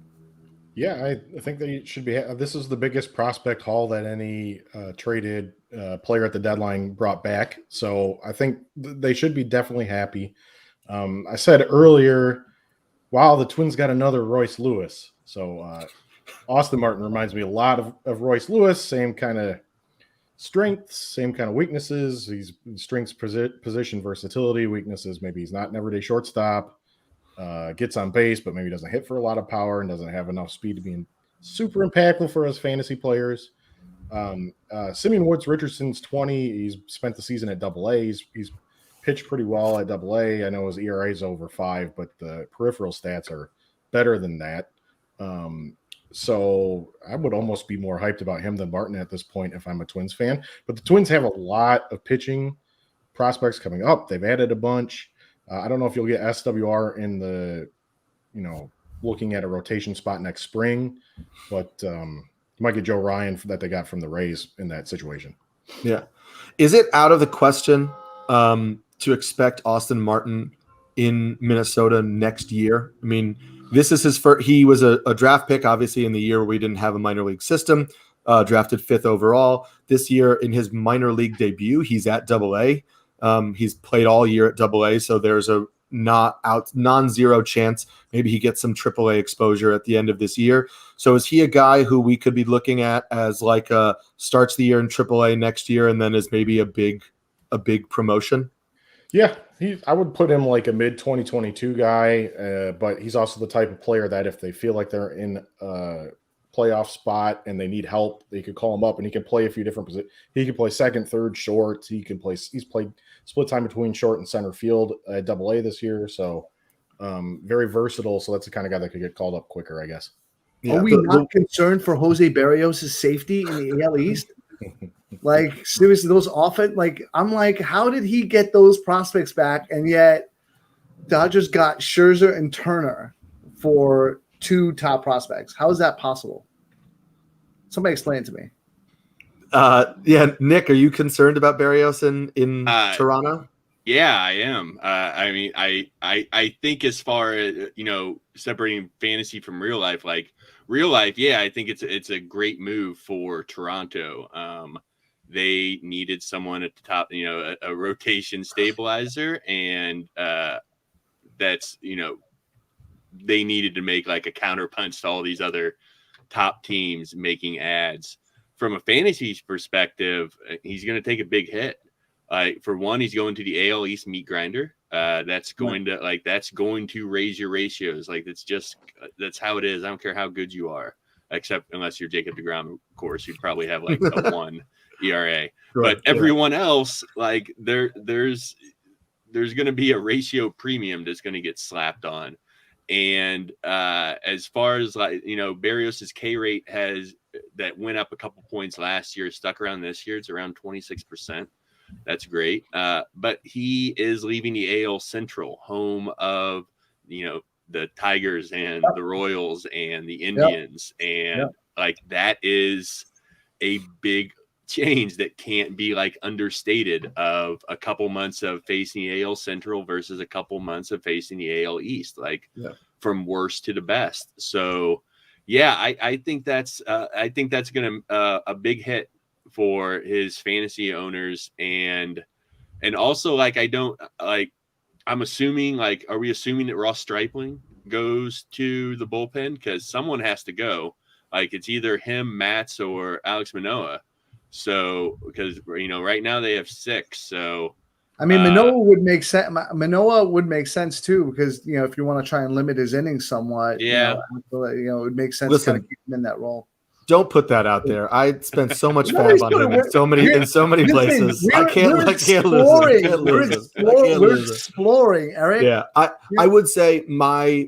Yeah, I think they should be. This is the biggest prospect haul that any traded player at the deadline brought back. So I think they should be definitely happy. I said earlier, wow, the Twins got another Royce Lewis. So Austin Martin reminds me a lot of Royce Lewis. Same kind of strengths, same kind of weaknesses. He's strengths, position versatility, weaknesses. Maybe he's not an everyday shortstop. Gets on base, but maybe doesn't hit for a lot of power and doesn't have enough speed to be super impactful for his fantasy players. Simeon Woods Richardson's 20. He's spent the season at AA. He's pitched pretty well at AA. I know his ERA is over 5, but the peripheral stats are better than that. So I would almost be more hyped about him than Martin at this point if I'm a Twins fan. But the Twins have a lot of pitching prospects coming up. They've added a bunch. I don't know if you'll get SWR in the, looking at a rotation spot next spring, but you might get Joe Ryan that they got from the Rays in that situation. Yeah. Is it out of the question to expect Austin Martin in Minnesota next year? I mean, this is his first. He was a draft pick, obviously, in the year where we didn't have a minor league system, drafted 5th overall. This year, in his minor league debut, he's at AA. He's played all year at AA, so there's a non-zero chance maybe he gets some AAA exposure at the end of this year. So is he a guy who we could be looking at as like starts the year in AAA next year and then is maybe a big promotion? Yeah, I would put him like a mid 2022 guy, but he's also the type of player that if they feel like they're in a playoff spot and they need help, they could call him up and he can play a few different positions. He can play second, third, short. He's played split time between short and center field at AA this year. So very versatile. So that's the kind of guy that could get called up quicker, I guess. Yeah, are we not concerned for Jose Barrios' safety in the AL East? Like, seriously, those offense, I'm like, how did he get those prospects back? And yet Dodgers got Scherzer and Turner for 2 top prospects. How is that possible? Somebody explain it to me. Yeah, Nick, are you concerned about Barrios in Toronto? Yeah, I am. I mean, I think as far as separating fantasy from real life, yeah, I think it's a great move for Toronto. They needed someone at the top, a rotation stabilizer, and that's they needed to make like a counterpunch to all these other top teams making ads. From a fantasy perspective, he's going to take a big hit. For one, he's going to the AL East meat grinder. That's going to raise your ratios. That's how it is. I don't care how good you are, except unless you're Jacob deGrom, of course, you'd probably have like a 1 ERA. But everyone else, there's going to be a ratio premium that's going to get slapped on. And as far as Barrios's K rate that went up a couple points last year, stuck around this year. It's around 26%. That's great. But he is leaving the AL Central, home of, the Tigers and the Royals and the Indians. And that is a big change that can't be like understated of a couple months of facing the AL Central versus a couple months of facing the AL East, like from worst to the best. So yeah, I think that's gonna a big hit for his fantasy owners, and also like I'm assuming, like, are we assuming that Ross Stripling goes to the bullpen? Because someone has to go. Like, it's either him, Matz, or Alex Manoah. So, because, you know, right now they have 6. So, I mean, Manoah would make sense. Manoah would make sense too, because, you know, if you want to try and limit his innings somewhat, you know, it would make sense to kind of keep him in that role. Don't put that out there. I spent so much fab on him in so many places. I can't lose it. We're exploring, Eric. Yeah, I would say not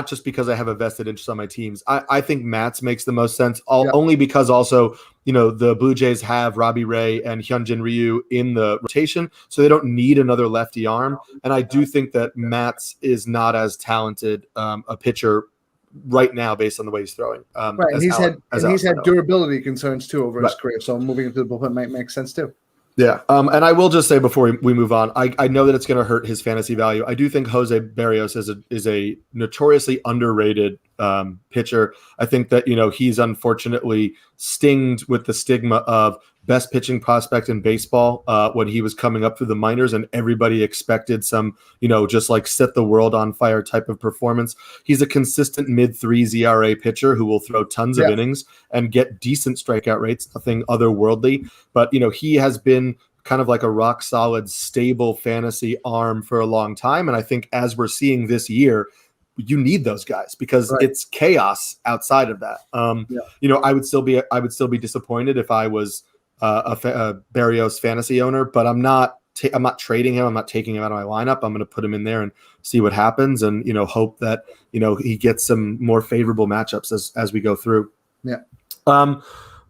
just because I have a vested interest on my teams. I think Matz makes the most sense, only because also, you know, the Blue Jays have Robbie Ray and Hyunjin Ryu in the rotation, so they don't need another lefty arm. And I do think that Matz is not as talented a pitcher right now based on the way he's throwing. Right, and he's had durability concerns too over his career, so moving into the bullpen might make sense too. Yeah, and I will just say before we move on, I know that it's going to hurt his fantasy value. I do think Jose Barrios is a notoriously underrated pitcher. I think that, you know, he's unfortunately stinged with the stigma of best pitching prospect in baseball when he was coming up through the minors, and everybody expected some, you know, just like set the world on fire type of performance. He's a consistent mid-3s ERA pitcher who will throw tons of innings and get decent strikeout rates, nothing otherworldly. But, you know, he has been kind of like a rock solid, stable fantasy arm for a long time. And I think as we're seeing this year, you need those guys because it's chaos outside of that. You know, I would still be disappointed if I was a Barrios fantasy owner, but I'm not trading him. I'm not taking him out of my lineup. I'm going to put him in there and see what happens, and, you know, hope that, you know, he gets some more favorable matchups as we go through. Yeah.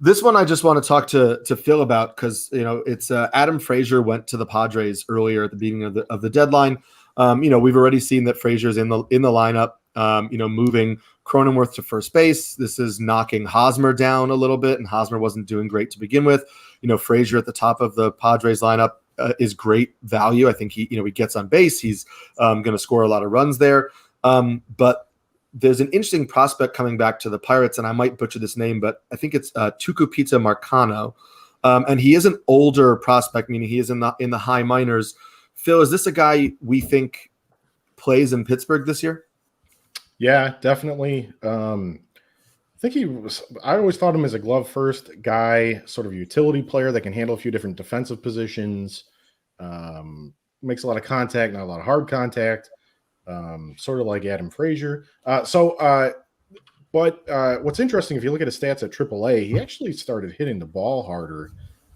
This one I just want to talk to Phil about because, you know, it's Adam Frazier went to the Padres earlier at the beginning of the deadline. You know, we've already seen that Frazier's in the lineup. You know, moving Cronenworth to first base. This is knocking Hosmer down a little bit, and Hosmer wasn't doing great to begin with. You know, Frazier at the top of the Padres lineup is great value. I think he gets on base. He's going to score a lot of runs there. But there's an interesting prospect coming back to the Pirates, and I might butcher this name, but I think it's Tucupita Marcano. And he is an older prospect, meaning he is in the high minors. Phil, is this a guy we think plays in Pittsburgh this year? Yeah, definitely. I think I always thought him as a glove first guy, sort of utility player that can handle a few different defensive positions. Makes a lot of contact, not a lot of hard contact. Sort of like Adam Frazier. But what's interesting, if you look at his stats at AAA, he actually started hitting the ball harder.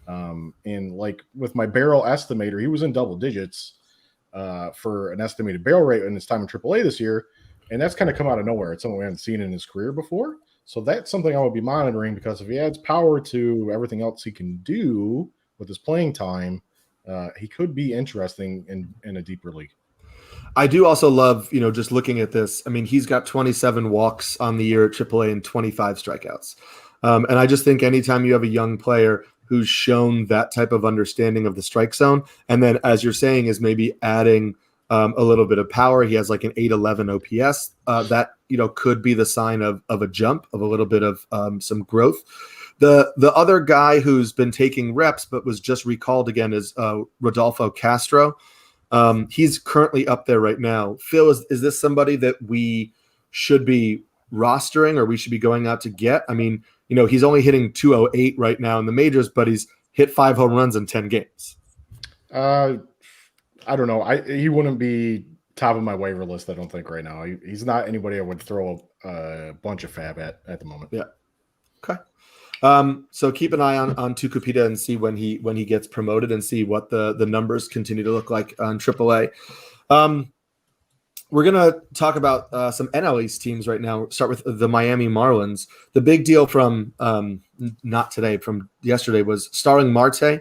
And like with my barrel estimator, he was in double digits for an estimated barrel rate in his time in AAA this year. And that's kind of come out of nowhere. It's something we haven't seen in his career before. So that's something I would be monitoring, because if he adds power to everything else he can do with his playing time, he could be interesting in a deeper league. I do also love, you know, just looking at this. I mean, he's got 27 walks on the year at AAA and 25 strikeouts. And I just think anytime you have a young player who's shown that type of understanding of the strike zone, and then, as you're saying, is maybe adding a little bit of power. He has like an 811 OPS. That, you know, could be the sign of a jump, of a little bit of some growth. The other guy who's been taking reps but was just recalled again is Rodolfo Castro. He's currently up there right now. Phil, is this somebody that we should be rostering or we should be going out to get? I mean, you know, he's only hitting 208 right now in the majors, but he's hit 5 home runs in 10 games. I don't know. He wouldn't be top of my waiver list, I don't think, right now. He's not anybody I would throw a bunch of fab at the moment. Yeah. Okay. So keep an eye on Tucupita and see when he gets promoted, and see what the numbers continue to look like on AAA. We're going to talk about some NL East teams right now. Start with the Miami Marlins. The big deal from not today, from yesterday, was Starling Marte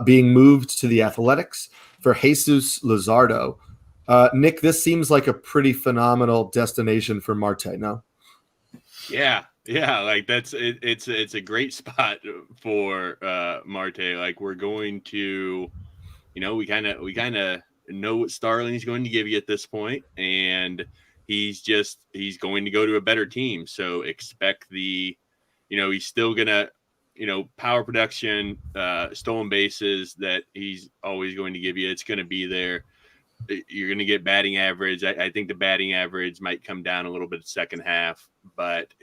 being moved to the Athletics for Jesus Luzardo. Nick, this seems like a pretty phenomenal destination for Marte, no? Yeah. Yeah, like that's it, it's a great spot for Marte. Like we're going to, we kind of know what Starling's going to give you at this point, and he's going to go to a better team. So expect he's still gonna, power production, stolen bases that he's always going to give you. It's going to be there. You're going to get batting average. I think the batting average might come down a little bit the second half, but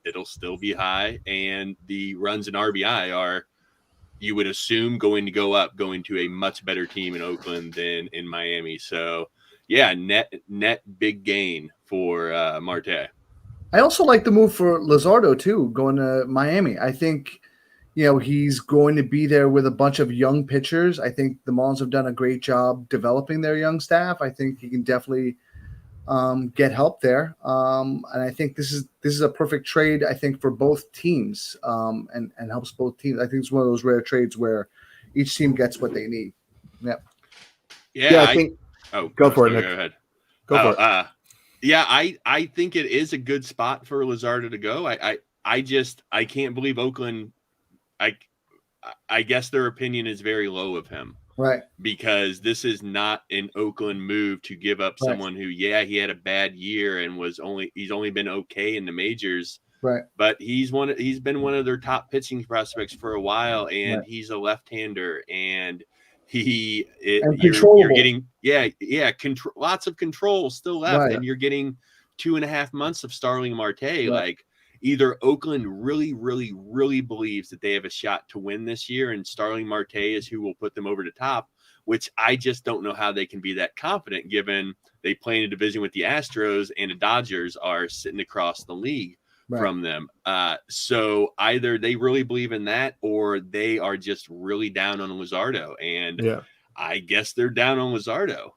it'll still be high. And the runs and RBI are, you would assume, going to go up, going to a much better team in Oakland than in Miami. So yeah, net big gain for Marte. I also like the move for Luzardo too, going to Miami. I think, he's going to be there with a bunch of young pitchers. I think the Marlins have done a great job developing their young staff. I think he can definitely get help there. And I think this is a perfect trade, I think, for both teams, and helps both teams. I think it's one of those rare trades where each team gets what they need. Yeah. Yeah, I think. Go for it, Nick. Go ahead. Go for it. Yeah, I think it is a good spot for Luzardo to go. I can't believe Oakland. I guess their opinion is very low of him. Right. Because this is not an Oakland move to give up someone who, he had a bad year and he's only been okay in the majors. Right. But he's been one of their top pitching prospects for a while, and he's a left-hander, and you're getting lots of control still left, and you're getting 2.5 months of Starling Marte. Right. Like, either Oakland really, really, really believes that they have a shot to win this year, and Starling Marte is who will put them over the top, which I just don't know how they can be that confident, given they play in a division with the Astros and the Dodgers are sitting across the league from them. So either they really believe in that, or they are just really down on Luzardo. And I guess they're down on Luzardo.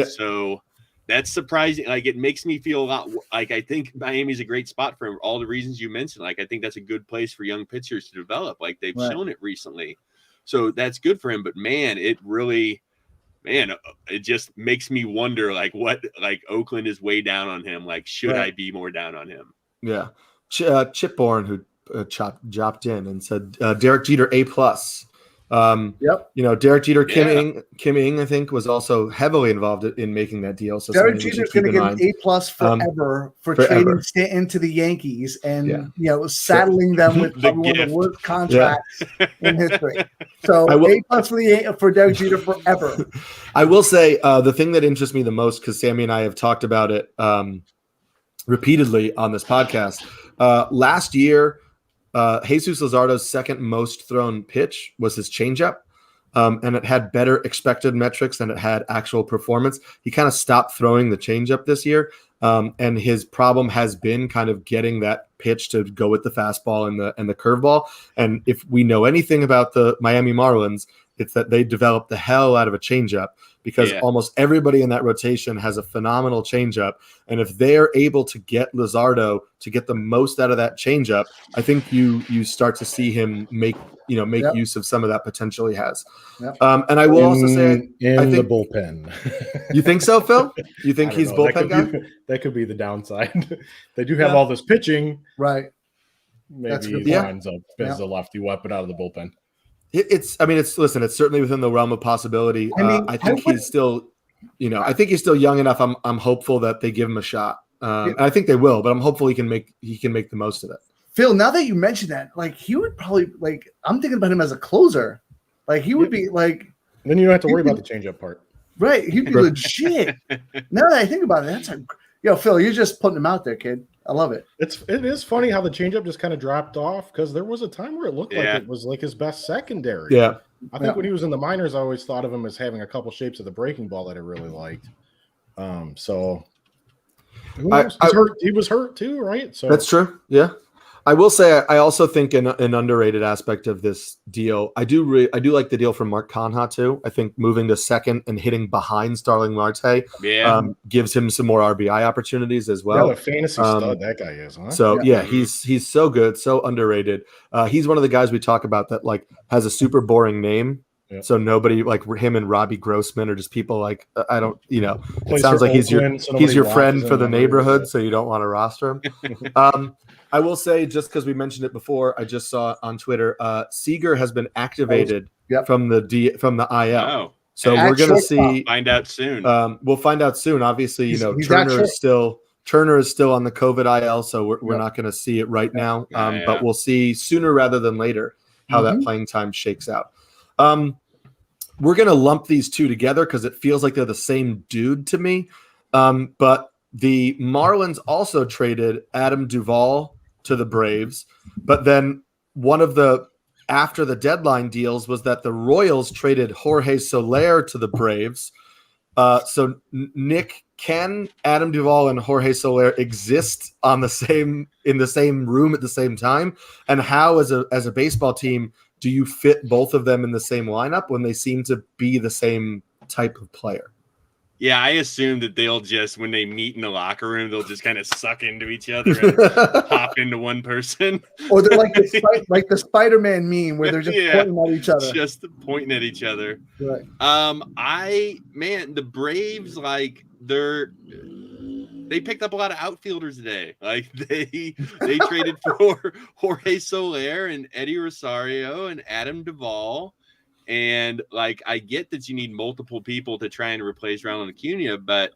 So that's surprising. Like, it makes me feel a lot like, I think Miami's a great spot for all the reasons you mentioned. Like, I think that's a good place for young pitchers to develop. Like, they've shown it recently. So that's good for him. But man, it just makes me wonder, like, Oakland is way down on him. Like, should I be more down on him? Yeah. Chip Bourne, who dropped in and said, Derek Jeter, A+. Derek Jeter, Kim Ing, I think, was also heavily involved in making that deal. So Derek Jeter's going to get an A+ forever for trading Stanton to the Yankees and saddling them with probably one of the worst contracts in history. So A+ for Derek Jeter forever. I will say the thing that interests me the most, because Sammy and I have talked about it repeatedly on this podcast. Last year, Jesus Luzardo's second most thrown pitch was his changeup, and it had better expected metrics than it had actual performance. He kind of stopped throwing the changeup this year, and his problem has been kind of getting that pitch to go with the fastball and the curveball. And if we know anything about the Miami Marlins, it's that they develop the hell out of a changeup, because almost everybody in that rotation has a phenomenal changeup. And if they're able to get Luzardo to get the most out of that changeup, I think you start to see him make use of some of that potential he has. Yep. And I will also say, I think the bullpen. You think so, Phil? You think he's bullpen guy? That could be the downside. They do have all this pitching. Right. Maybe he lines up as a lefty weapon out of the bullpen. It's certainly within the realm of possibility. I think he's still, I think he's still young enough. I'm hopeful that they give him a shot. And I think they will, but I'm hopeful he can make the most of it. Phil, now that you mention that, like, he would probably, like, I'm thinking about him as a closer. Like, he would be like. Then you don't have to worry about the changeup part. Right. He'd be legit. Now that I think about it, Phil, you're just putting him out there, kid. I love it. It is funny how the changeup just kind of dropped off, because there was a time where it looked like it was like his best secondary. Yeah. I think when he was in the minors, I always thought of him as having a couple shapes of the breaking ball that I really liked. So he was hurt too, right? So that's true. Yeah. I will say I also think an underrated aspect of this deal. I do like the deal from Mark Conha too. I think moving to second and hitting behind Starling Marte gives him some more RBI opportunities as well. Yeah, a fantasy stud that guy is. Huh? So he's so good, so underrated. He's one of the guys we talk about that like has a super boring name, So nobody like him and Robbie Grossman are just people like I don't, it Place sounds like he's Oakland, so your nobody friend watches for the him, neighborhood, so you don't want to roster him. I will say, just because we mentioned it before, I just saw on Twitter, Seager has been activated from the IL. Oh, So and we're gonna see. Find out soon. We'll find out soon. Obviously, He's Turner is still on the COVID IL, so we're not going to see it right now. But we'll see sooner rather than later how that playing time shakes out. We're going to lump these two together because it feels like they're the same dude to me. But the Marlins also traded Adam Duvall to the Braves, but then one of the after the deadline deals was that the Royals traded Jorge Soler to the Braves. So Nick, can Adam Duvall and Jorge Soler exist in the same room at the same time? And how, as a baseball team, do you fit both of them in the same lineup when they seem to be the same type of player? Yeah, I assume that they'll just, when they meet in the locker room, they'll just kind of suck into each other and pop into one person. Or they're like the Spider-Man meme where they're just pointing at each other. Just pointing at each other. Right. The Braves, like, they picked up a lot of outfielders today. Like they traded for Jorge Soler and Eddie Rosario and Adam Duvall. And like, I get that you need multiple people to try and replace Ronald Acuna, but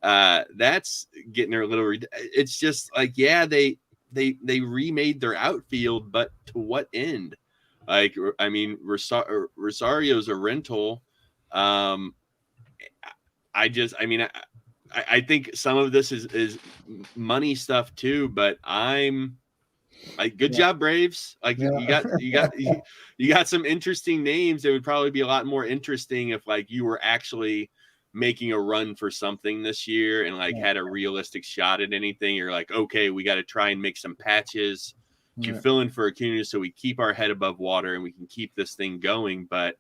that's getting there a little. It's just like, they remade their outfield, but to what end? Like, I mean, Rosario's a rental. I think some of this is money stuff too, but I'm like, good job, Braves. Like you got some interesting names that would probably be a lot more interesting if like you were actually making a run for something this year and like had a realistic shot at anything. You're like, okay, we got to try and make some patches to fill in for Acuna so we keep our head above water and we can keep this thing going. But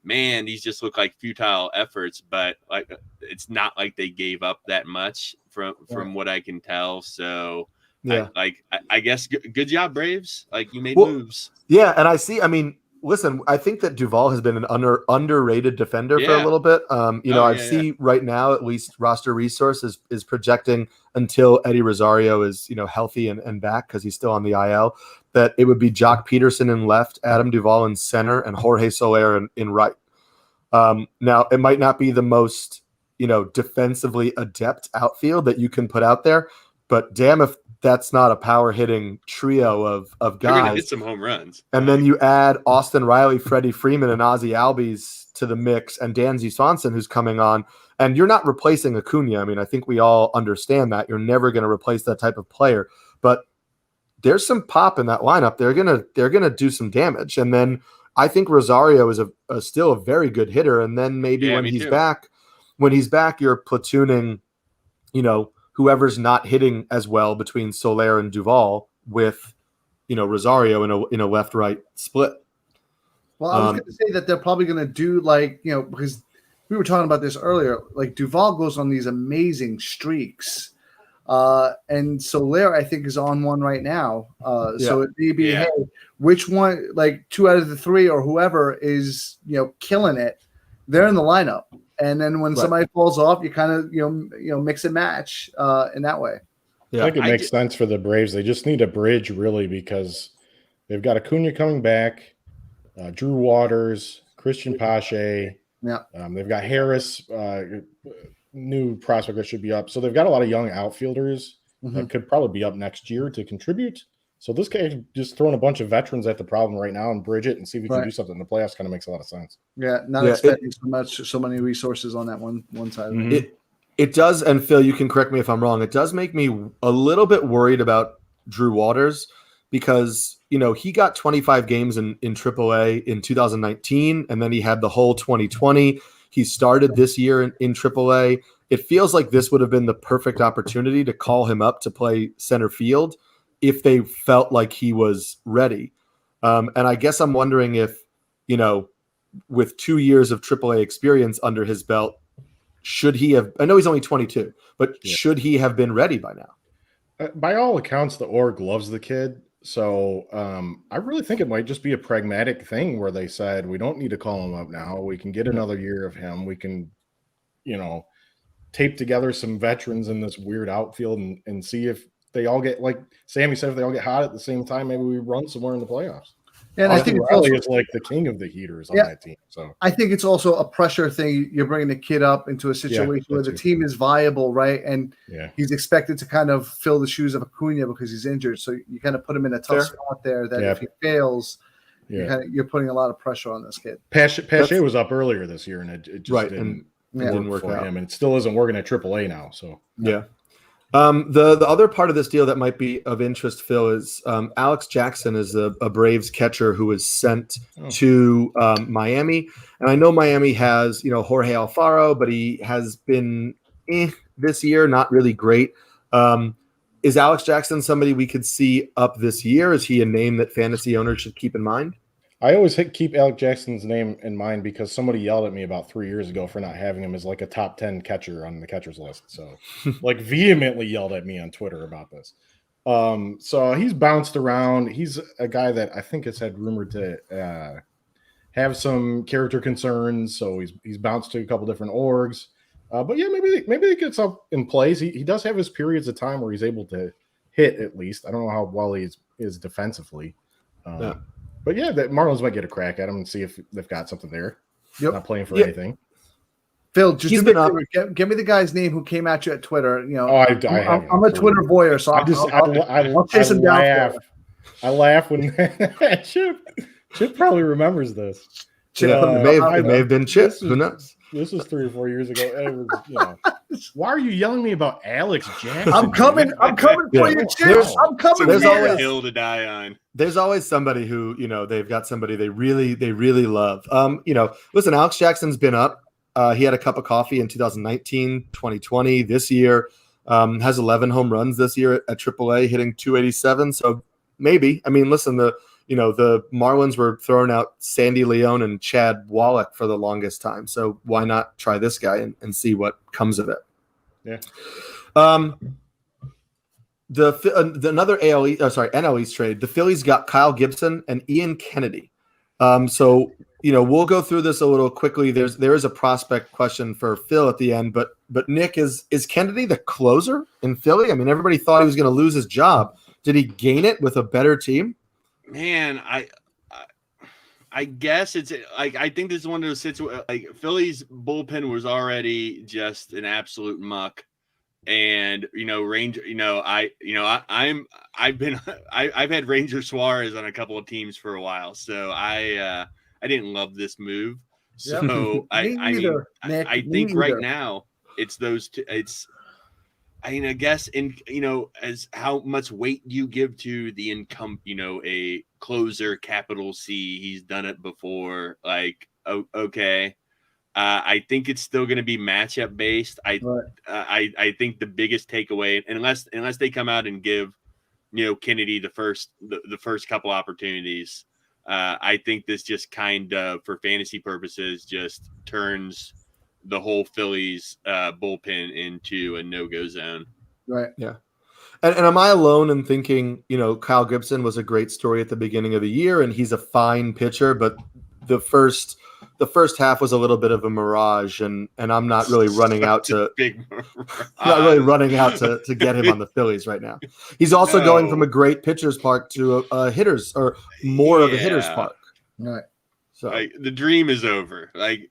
man, these just look like futile efforts, but like it's not like they gave up that much from what I can tell. So I guess good job, Braves. Like you made moves. Yeah, and I think that Duvall has been an underrated defender for a little bit. See right now, at least Roster Resource is projecting until Eddie Rosario is healthy and back, because he's still on the IL, that it would be Jock Peterson in left, Adam Duvall in center, and Jorge Soler in right. Now it might not be the most defensively adept outfield that you can put out there, but damn if that's not a power hitting trio of guys. They're gonna hit some home runs. And then you add Austin Riley, Freddie Freeman, and Ozzie Albies to the mix, and Dansby Swanson, who's coming on. And you're not replacing Acuna. I mean, I think we all understand that. You're never going to replace that type of player. But there's some pop in that lineup. They're gonna do some damage. And then I think Rosario is still a very good hitter. And then maybe when he's back, you're platooning, whoever's not hitting as well between Soler and Duvall with, Rosario in a left-right split. Well, I was going to say that they're probably going to do because we were talking about this earlier, like Duvall goes on these amazing streaks. And Soler, I think, is on one right now. So it may be, hey, which one, like 2 out of the 3 or whoever is, killing it, they're in the lineup. And then when somebody falls off, you kind of, mix and match in that way. Yeah. I think it makes sense for the Braves. They just need a bridge, really, because they've got Acuna coming back, Drew Waters, Christian Pache. Yeah. They've got Harris, new prospect that should be up. So they've got a lot of young outfielders that could probably be up next year to contribute. So this guy just throwing a bunch of veterans at the problem right now and bridge it and see if we can do something in the playoffs kind of makes a lot of sense. Yeah, not expecting so many resources on that one side. Mm-hmm. It does, and Phil, you can correct me if I'm wrong. It does make me a little bit worried about Drew Waters because he got 25 games in AAA in 2019, and then he had the whole 2020. He started this year in AAA. It feels like this would have been the perfect opportunity to call him up to play center field if they felt like he was ready. And I guess I'm wondering if, with 2 years of AAA experience under his belt, should he have, I know he's only 22, but should he have been ready by now? By all accounts, the org loves the kid. So I really think it might just be a pragmatic thing where they said we don't need to call him up now. We can get another year of him. We can, tape together some veterans in this weird outfield and see if they all get, like Sammy said, if they all get hot at the same time, maybe we run somewhere in the playoffs. And I think Riley is like the king of the heaters on that team. So I think it's also a pressure thing. You're bringing the kid up into a situation where the team is viable, right? And he's expected to kind of fill the shoes of Acuna because he's injured. So you kind of put him in a tough spot there that if he fails, you're putting a lot of pressure on this kid. Pache was up earlier this year, and it just didn't work for him, and it still isn't working at AAA now. So the other part of this deal that might be of interest, Phil, is Alex Jackson is a Braves catcher who was sent to Miami, and I know Miami has Jorge Alfaro, but he has been this year, not really great. Is Alex Jackson somebody we could see up this year? Is he a name that fantasy owners should keep in mind? I always keep Alex Jackson's name in mind because somebody yelled at me about 3 years ago for not having him as like a top 10 catcher on the catcher's list. So like vehemently yelled at me on Twitter about this. So he's bounced around. He's a guy that I think has had rumored to have some character concerns. So he's bounced to a couple different orgs. But yeah, maybe he gets up in plays. He does have his periods of time where he's able to hit at least. I don't know how well he is defensively. But yeah, the Marlins might get a crack at him and see if they've got something there. Not playing for anything. Phil, just give me the guy's name who came at you at Twitter. I'm a Twitter voyeur, so I'll chase him down. I laugh when Chip probably remembers this. It may have been Chip. Who knows? This was 3 or 4 years ago. It was, why are you yelling at me about Alex Jackson? I'm coming for you, Chip. I'm coming. There's always a hill to die on. There's always somebody who they've got somebody they really love. Listen, Alex Jackson's been up. He had a cup of coffee in 2019, 2020. This year, has 11 home runs this year at AAA, hitting 287. So maybe. I mean, listen, the Marlins were throwing out Sandy Leone and Chad Wallach for the longest time. So why not try this guy and see what comes of it? Yeah. Another NL East trade. The Phillies got Kyle Gibson and Ian Kennedy. So we'll go through this a little quickly. There is a prospect question for Phil at the end, but Nick, is Kennedy the closer in Philly? I mean, everybody thought he was going to lose his job. Did he gain it with a better team? Man, I guess it's like I think this is one of those situations. Like Philly's bullpen was already just an absolute muck, and Ranger. I've had Ranger Suarez on a couple of teams for a while, so I didn't love this move. So I think right now it's those two. I guess as how much weight you give to the income, a closer, capital C, he's done it before. Like, okay. I think it's still going to be matchup based. I think the biggest takeaway, unless they come out and give, Kennedy the first couple opportunities, I think this just kind of, for fantasy purposes, just turns the whole Phillies bullpen into a no-go zone. Right. Yeah. And am I alone in thinking, Kyle Gibson was a great story at the beginning of the year and he's a fine pitcher, but the first half was a little bit of a mirage and I'm not really running out to get him on the Phillies right now. He's also going from a great pitcher's park to a hitter's or more of a hitter's park. Right. So the dream is over. Like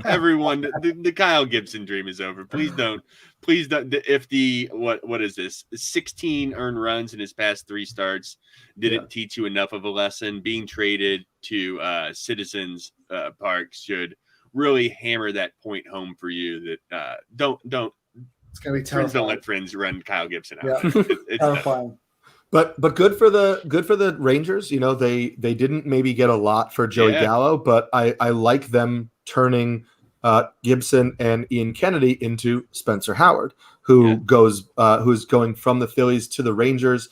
everyone, the Kyle Gibson dream is over. Please don't. If what is this? 16 earned runs in his past 3 starts didn't teach you enough of a lesson. Being traded to Citizens Park should really hammer that point home for you. That don't. It's gonna be terrifying. Friends don't let friends run Kyle Gibson out. Yeah. It's terrifying. But good for the Rangers. They didn't maybe get a lot for Joey Gallo, but I like them turning Gibson and Ian Kennedy into Spencer Howard, who's going from the Phillies to the Rangers.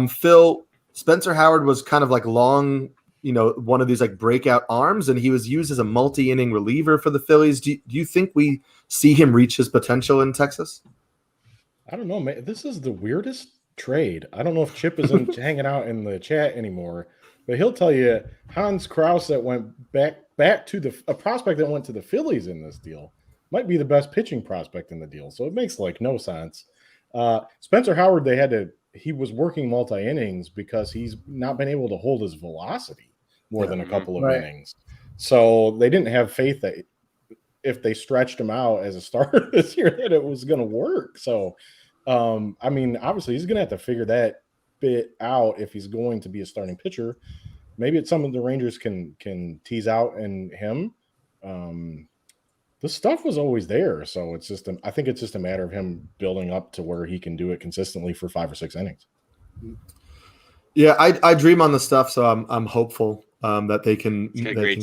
Phil, Spencer Howard was kind of like long, one of these like breakout arms, and he was used as a multi-inning reliever for the Phillies. Do you think we see him reach his potential in Texas? I don't know, man. This is the weirdest trade. I don't know if Chip isn't hanging out in the chat anymore, but he'll tell you Hans Kraus that went back to a prospect that went to the Phillies in this deal might be the best pitching prospect in the deal. So it makes like no sense. Spencer Howard, he was working multi-innings because he's not been able to hold his velocity more than a couple of innings. So they didn't have faith that if they stretched him out as a starter this year, that it was going to work. So, I mean, obviously he's going to have to figure that bit out if he's going to be a starting pitcher. Maybe it's something the Rangers can tease out in him. The stuff was always there. So I think it's just a matter of him building up to where he can do it consistently for 5 or 6 innings. Yeah, I dream on the stuff, so I'm hopeful that they can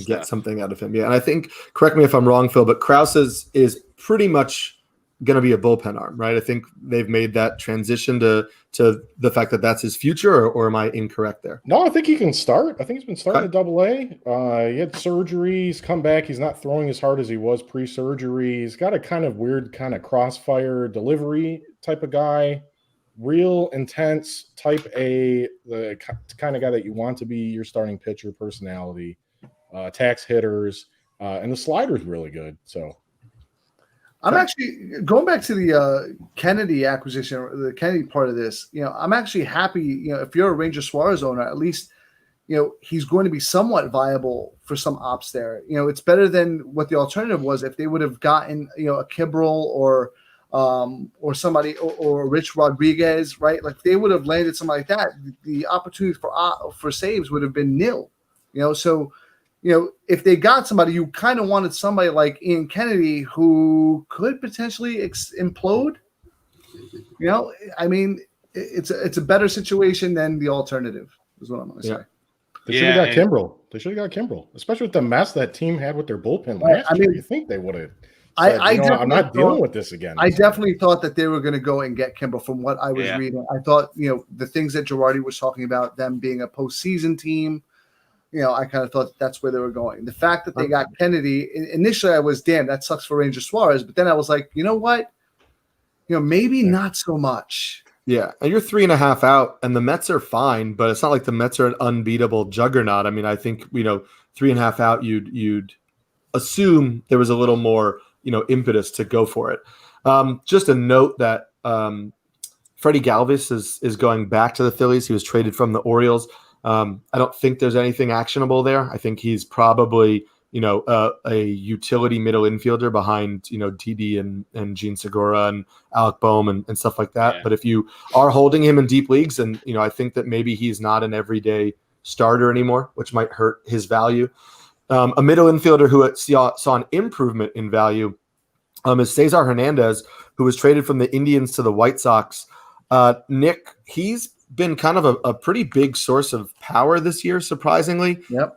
get something out of him. Yeah, and I think, correct me if I'm wrong, Phil, but Krause is pretty much going to be a bullpen arm, right? I think they've made that transition to the fact that that's his future, or am I incorrect there? No, I think he can start. I think he's been starting at AA. He had surgery. He's come back. He's not throwing as hard as he was pre-surgery. He's got a kind of weird kind of crossfire delivery type of guy. Real intense, type A, the kind of guy that you want to be your starting pitcher personality, tax hitters, and the slider's really good. So I'm actually going back to the Kennedy acquisition, or the Kennedy part of this. I'm actually happy. If you're a Ranger Suarez owner, at least he's going to be somewhat viable for some ops there. It's better than what the alternative was if they would have gotten a Kimbrel or somebody or Rich Rodriguez, right? Like, if they would have landed somebody like that, the opportunity for saves would have been nil. So if they got somebody, you kind of wanted somebody like Ian Kennedy who could potentially implode. I mean, it's a better situation than the alternative, is what I'm going to say. They should have got Kimbrel. They should have got Kimbrel, especially with the mess that team had with their bullpen last year. You think they would have. I'm not dealing with this again. I definitely thought that they were going to go and get Kimbrel from what I was reading. I thought, the things that Girardi was talking about, them being a postseason team, I kind of thought that's where they were going. The fact that they got Kennedy, initially I was, damn, that sucks for Ranger Suarez. But then I was like, you know what? Maybe not so much. Yeah, and you're 3.5 out, and the Mets are fine, but it's not like the Mets are an unbeatable juggernaut. I mean, I think 3.5 out, you'd assume there was a little more impetus to go for it. Just a note that Freddie Galvis is going back to the Phillies. He was traded from the Orioles. I don't think there's anything actionable there. I think he's probably a utility middle infielder behind Didi and Gene Segura and Alec Boehm and stuff like that. Yeah. But if you are holding him in deep leagues, and I think that maybe he's not an everyday starter anymore, which might hurt his value. A middle infielder who saw an improvement in value is Cesar Hernandez, who was traded from the Indians to the White Sox. Nick, he's been kind of a pretty big source of power this year, surprisingly. Yep.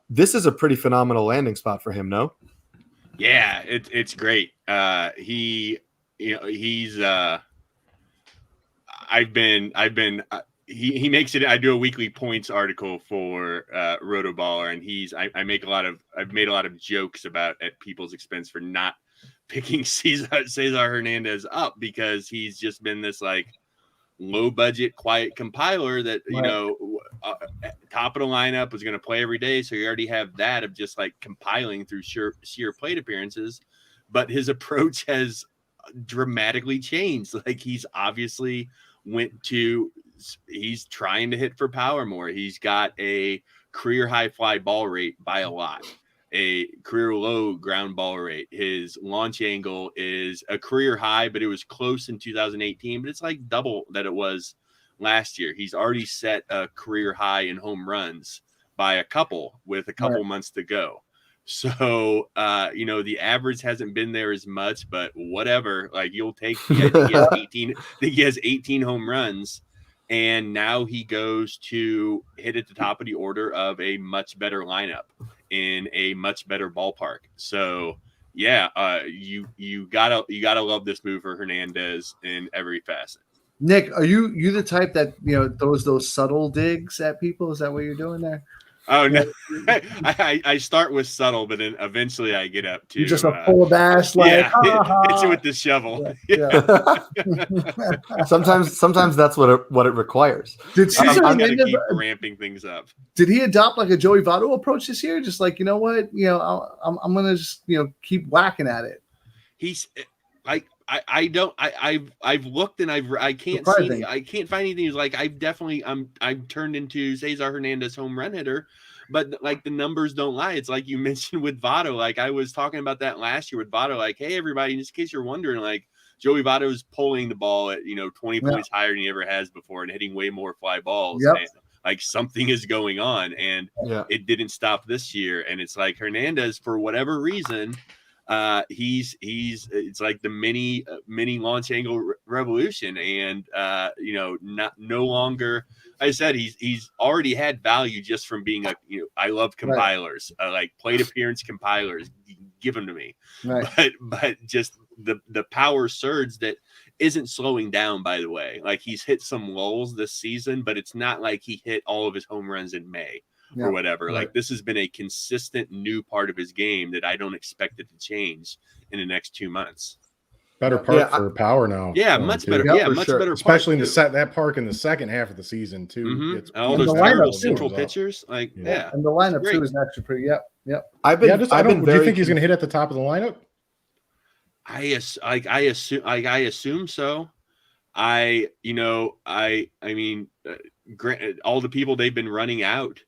This is a pretty phenomenal landing spot for him, no? Yeah, it's great. He makes it. I do a weekly points article for Rotoballer, and I've made a lot of jokes at people's expense for not picking Cesar Hernandez up, because he's just been this like low budget, quiet compiler that top of the lineup was going to play every day, so you already have that of just like compiling through sheer plate appearances. But his approach has dramatically changed. Like, he's obviously he's trying to hit for power more. He's got a career high fly ball rate by a lot, a career low ground ball rate. His launch angle is a career high, but it was close in 2018, but it's like double that it was last year. He's already set a career high in home runs by a couple with a couple months to go. So, the average hasn't been there as much, but whatever, like, you'll take, he has 18 home runs, and now he goes to hit at the top of the order of a much better lineup in a much better ballpark. So yeah, you gotta love this move for Hernandez in every facet. Nick, are you the type that throws those subtle digs at people? Is that what you're doing there? Oh no, I start with subtle, but then eventually I get up to You just a full dash, like hit you with the shovel. Yeah. sometimes that's what it requires. Did You Cesar gotta Hernandez, keep ramping things up. did he adopt like a Joey Votto approach this year? Just like, you know what, I'm gonna just keep whacking at it. He's like I've looked and I can't Surprising. I can't find anything. He's like I've turned into Cesar Hernandez home run hitter, but like the numbers don't lie. It's like you mentioned with Votto. Like I was talking about that last year with Votto. Like, hey everybody, just in case you're wondering, like Joey Votto is pulling the ball at 20 points higher than he ever has before and hitting way more fly balls. Yep. And, like something is going on, and it didn't stop this year. And it's like Hernandez, for whatever reason, it's like the mini launch angle revolution, and no longer. I said he's already had value just from being I love compilers, like plate appearance compilers. Give them to me, right. but just the power surge that isn't slowing down, by the way. Like he's hit some lulls this season, but it's not like he hit all of his home runs in May or whatever. Right. Like this has been a consistent new part of his game that I don't expect it to change in the next 2 months. Better park for power now. Yeah, much better. Yeah, much sure. better. Especially in that park in the second half of the season too. Mm-hmm. All those the terrible lineup, central too. pitchers, like And the lineup too is actually pretty. Yep. Do you think he's going to hit at the top of the lineup? I assume so. I mean, all the people they've been running out.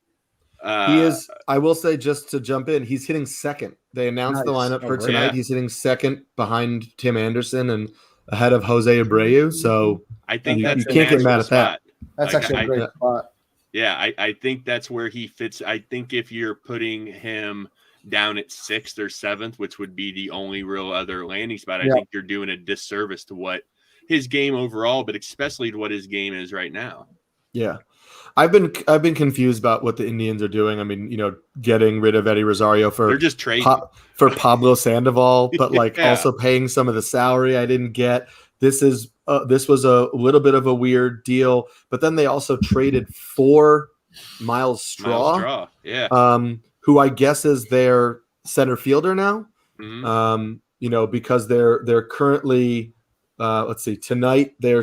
He is. I will say, just to jump in, he's hitting second. They announced the lineup for tonight. Yeah. He's hitting second behind Tim Anderson and ahead of Jose Abreu. So I think you that's can't get mad at that. That's actually a great spot. Yeah, I think that's where he fits. I think if you're putting him down at 6th or 7th, which would be the only real other landing spot, I think you're doing a disservice to what his game overall, but especially to what his game is right now. Yeah. I've been confused about what the Indians are doing. I mean, getting rid of Eddie Rosario They're just trading for Pablo Sandoval, but also paying some of the salary I didn't get. This was a little bit of a weird deal, but then they also traded for Miles Straw, who I guess is their center fielder now. Mm-hmm. Because they're currently let's see, tonight they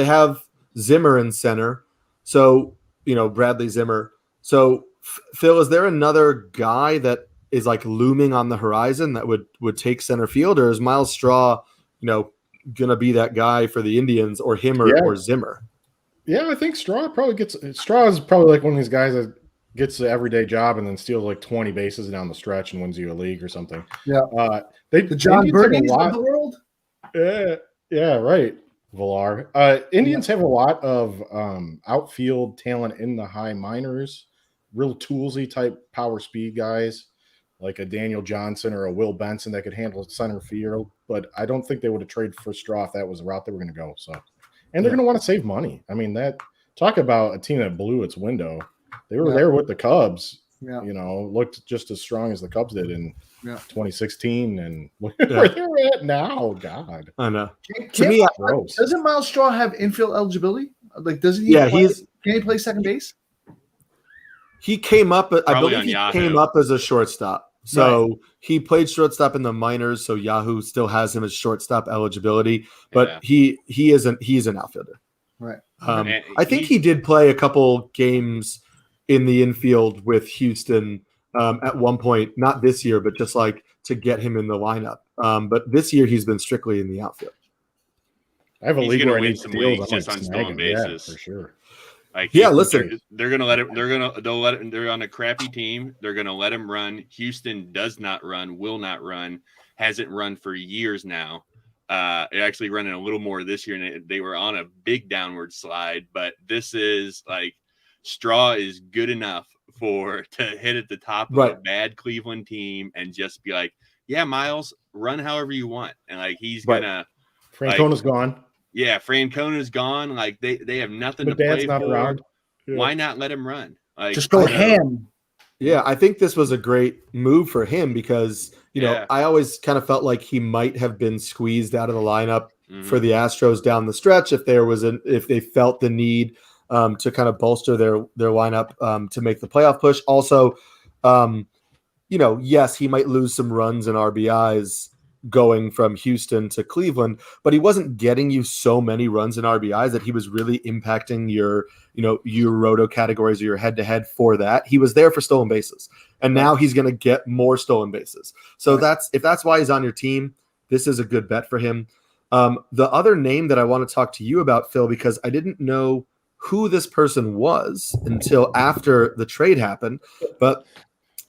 have Zimmer in center. So, Bradley Zimmer. So, Phil, is there another guy that is like looming on the horizon that would take center field, or is Miles Straw, gonna be that guy for the Indians, or him or Zimmer? Yeah, I think Straw is probably like one of these guys that gets the everyday job and then steals like 20 bases down the stretch and wins you a league or something. Yeah. The John Birdies of the world. Yeah, right. Villar. Indians have a lot of outfield talent in the high minors, real toolsy type power speed guys like a Daniel Johnson or a Will Benson that could handle center field. But I don't think they would have traded for Straw if that was the route they were going to go. So, and they're going to want to save money. I mean, talk about a team that blew its window. They were there with the Cubs. Yeah. Looked just as strong as the Cubs did in 2016, and where they're at now. God, I know. To me, doesn't Miles Straw have infield eligibility? Like, doesn't he? Can he play second base? He came up. I Probably believe he came up as a shortstop. So he played shortstop in the minors. So Yahoo still has him as shortstop eligibility, but he's an outfielder. Right. I think he did play a couple games in the infield with Houston at one point, not this year, but just like to get him in the lineup. But this year he's been strictly in the outfield. I have a league where I need some leagues just on stolen bases for sure. Listen, they're gonna let him. They'll let him. They're on a crappy team. They're gonna let him run. Houston does not run, will not run, hasn't run for years now. They're actually running a little more this year, and they were on a big downward slide. But this is like Straw is good enough to hit at the top of a bad Cleveland team and just be like, yeah, Miles, run however you want. And like, he's gonna Francona's gone. Yeah. Francona's gone. Like they have nothing to play for. Around. Yeah. Why not let him run? Like, just go ham. Yeah. I think this was a great move for him because, I always kind of felt like he might have been squeezed out of the lineup for the Astros down the stretch if they felt the need. to kind of bolster their lineup to make the playoff push. Also, yes, he might lose some runs and RBIs going from Houston to Cleveland, but he wasn't getting you so many runs and RBIs that he was really impacting your roto categories or your head-to-head for that. He was there for stolen bases, and now he's going to get more stolen bases. So if that's why he's on your team, this is a good bet for him. The other name that I want to talk to you about, Phil, because I didn't know who this person was until after the trade happened, but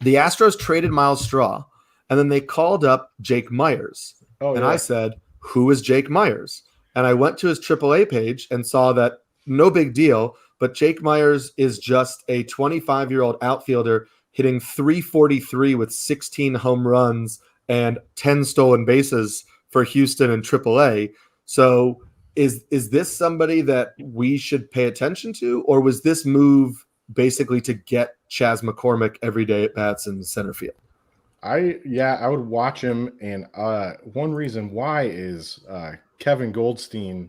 the Astros traded Miles Straw, and then they called up Jake Myers. I said, who is Jake Myers? And I went to his AAA page and saw that no big deal, but Jake Myers is just a 25-year-old outfielder hitting .343 with 16 home runs and 10 stolen bases for Houston and AAA. So is this somebody that we should pay attention to, or was this move basically to get Chas McCormick every day at bats in center field? I would watch him, and one reason why is Kevin Goldstein,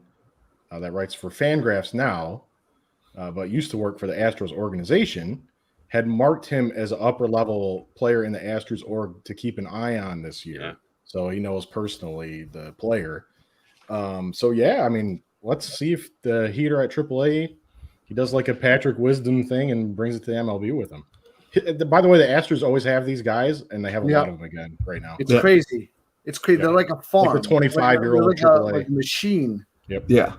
that writes for Fangraphs now, but used to work for the Astros organization, had marked him as an upper level player in the Astros org to keep an eye on this year. Yeah. So he knows personally the player. Let's see if the heater at AAA, he does like a Patrick Wisdom thing and brings it to MLB with him. By the way, the Astros always have these guys, and they have a lot of them again right now. It's crazy. It's crazy. Yeah. They're like a farm. Like a 25-year-old AAA. Like a machine. Yep. Yeah.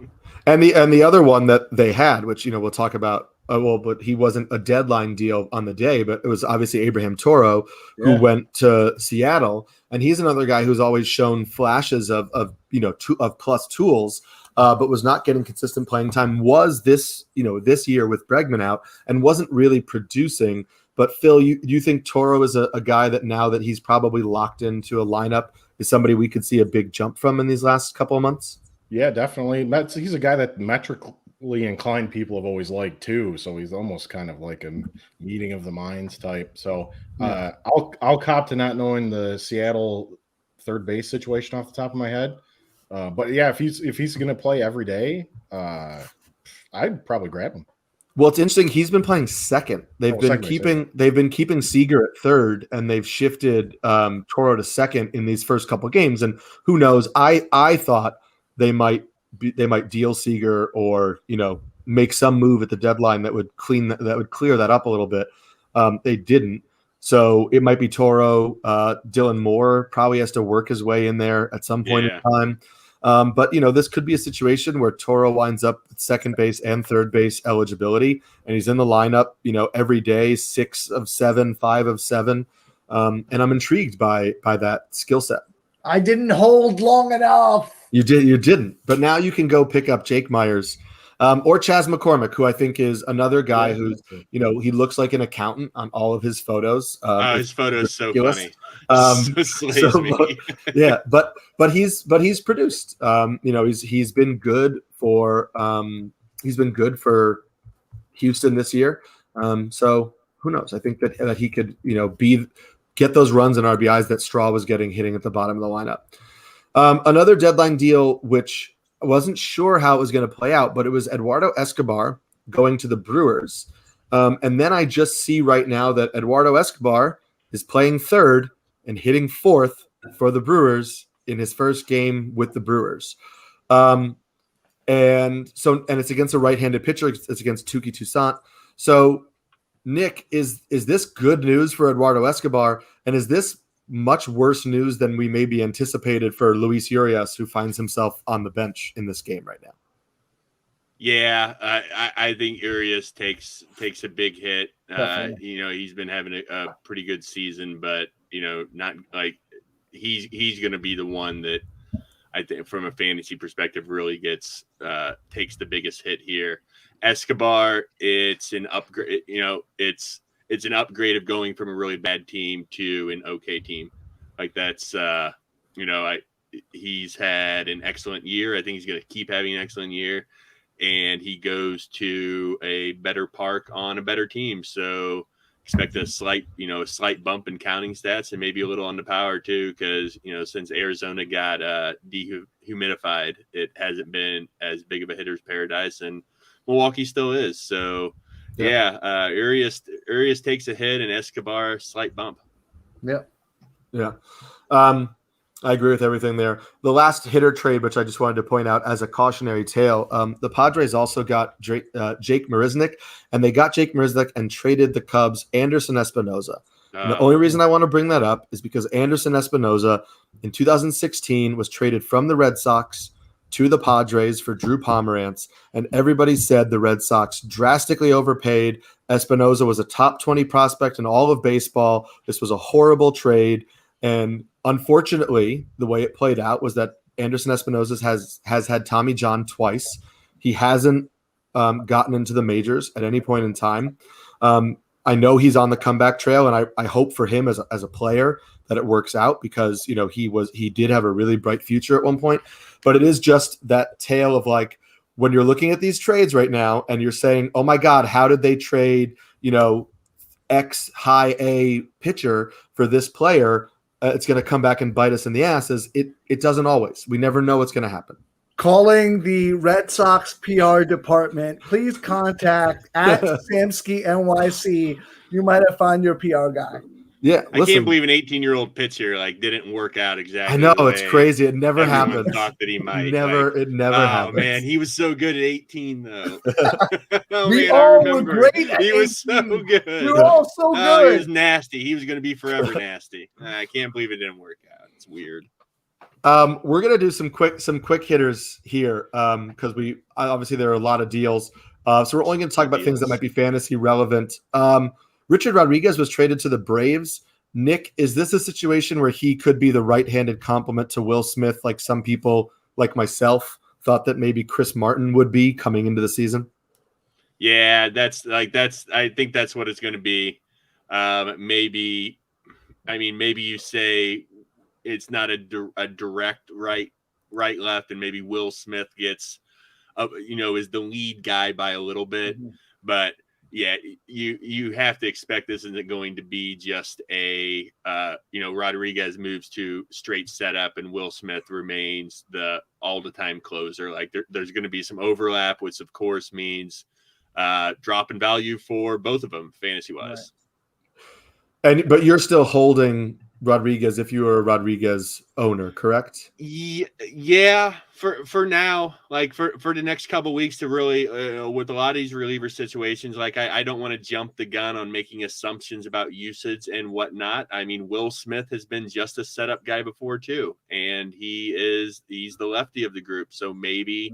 And the other one that they had, which we'll talk about, but he wasn't a deadline deal on the day, but it was obviously Abraham Toro, who went to Seattle, and he's another guy who's always shown flashes of plus tools, but was not getting consistent playing time. Was this year with Bregman out and wasn't really producing. But Phil, you think Toro is a guy that now that he's probably locked into a lineup is somebody we could see a big jump from in these last couple of months? Yeah, definitely. He's a guy that metrically inclined people have always liked too. So he's almost kind of like a meeting of the minds type. So I'll cop to not knowing the Seattle third base situation off the top of my head. But yeah, if he's going to play every day, I'd probably grab him. Well, it's interesting. He's been playing second. They've been keeping Seager at third, and they've shifted Toro to second in these first couple of games. And who knows? I thought they might deal Seager or make some move at the deadline that would clear that up a little bit. They didn't. So it might be Toro. Dylan Moore probably has to work his way in there at some point in time. But this could be a situation where Toro winds up at second base and third base eligibility, and he's in the lineup, every day, 6 of 7, 5 of 7. And I'm intrigued by that skill set. I didn't hold long enough. You didn't. But now you can go pick up Jake Myers or Chas McCormick, who I think is another guy who's, he looks like an accountant on all of his photos. His photo is so funny. But he's produced. He's been good for Houston this year. So who knows? I think that he could get those runs and RBIs that Straw was hitting at the bottom of the lineup. Another deadline deal, which I wasn't sure how it was going to play out, but it was Eduardo Escobar going to the Brewers. And then I just see right now that Eduardo Escobar is playing third and hitting fourth for the Brewers in his first game with the Brewers. And it's against a right-handed pitcher. It's against Tuki Toussaint. So, Nick, is this good news for Eduardo Escobar? And is this much worse news than we maybe anticipated for Luis Urias, who finds himself on the bench in this game right now? Yeah, I think Urias takes a big hit. He's been having a pretty good season, but not like he's going to be the one that I think from a fantasy perspective really takes the biggest hit here. Escobar, it's an upgrade. It's an upgrade of going from a really bad team to an okay team. Like that's he's had an excellent year. I think he's going to keep having an excellent year. And he goes to a better park on a better team. So expect a slight bump in counting stats and maybe a little on the power too, because since Arizona got dehumidified, it hasn't been as big of a hitter's paradise. And Milwaukee still is. So Urias takes a hit and Escobar slight bump. Yep. Yeah. I agree with everything there. The last hitter trade, which I just wanted to point out as a cautionary tale, the Padres also got Jake Marisnick, and they got Jake Marisnick and traded the Cubs Anderson Espinoza. And the only reason I want to bring that up is because Anderson Espinoza in 2016 was traded from the Red Sox to the Padres for Drew Pomerantz, and everybody said the Red Sox drastically overpaid. Espinoza was a top 20 prospect in all of baseball. This was a horrible trade. And unfortunately, the way it played out was that Anderson Espinoza has had Tommy John twice. He hasn't gotten into the majors at any point in time. I know he's on the comeback trail, and I hope for him as a player that it works out because he did have a really bright future at one point. But it is just that tale of like when you're looking at these trades right now and you're saying, oh my God, how did they trade X high A pitcher for this player? It's going to come back and bite us in the ass. It doesn't always. We never know what's going to happen. Calling the Red Sox PR department, please contact at Samsky NYC. You might have found your PR guy. Yeah, I can't believe an 18-year-old pitcher didn't work out exactly. I know it's crazy. It never happened. Thought that he might. It never happened. Oh man, he was so good at 18 though. We all were great. He was so good. We were all so good. He was nasty. He was going to be forever nasty. I can't believe it didn't work out. It's weird. We're gonna do some quick hitters here because obviously there are a lot of deals. So we're only going to talk about things that might be fantasy relevant. Richard Rodriguez was traded to the Braves. Nick, is this a situation where he could be the right-handed complement to Will Smith, like some people, like myself, thought that maybe Chris Martin would be coming into the season? Yeah, I think that's what it's going to be. Maybe you say it's not a direct right left, and maybe Will Smith gets, is the lead guy by a little bit, but. Yeah, you have to expect this isn't going to be just a Rodriguez moves to straight setup and Will Smith remains the all-the-time closer. Like there's going to be some overlap, which of course means drop in value for both of them fantasy-wise. Right. But you're still holding Rodriguez if you were a Rodriguez owner, correct? Yeah. For now, like for the next couple of weeks to really with a lot of these reliever situations, like I don't want to jump the gun on making assumptions about usage and whatnot. I mean, Will Smith has been just a setup guy before too, and he's the lefty of the group. So maybe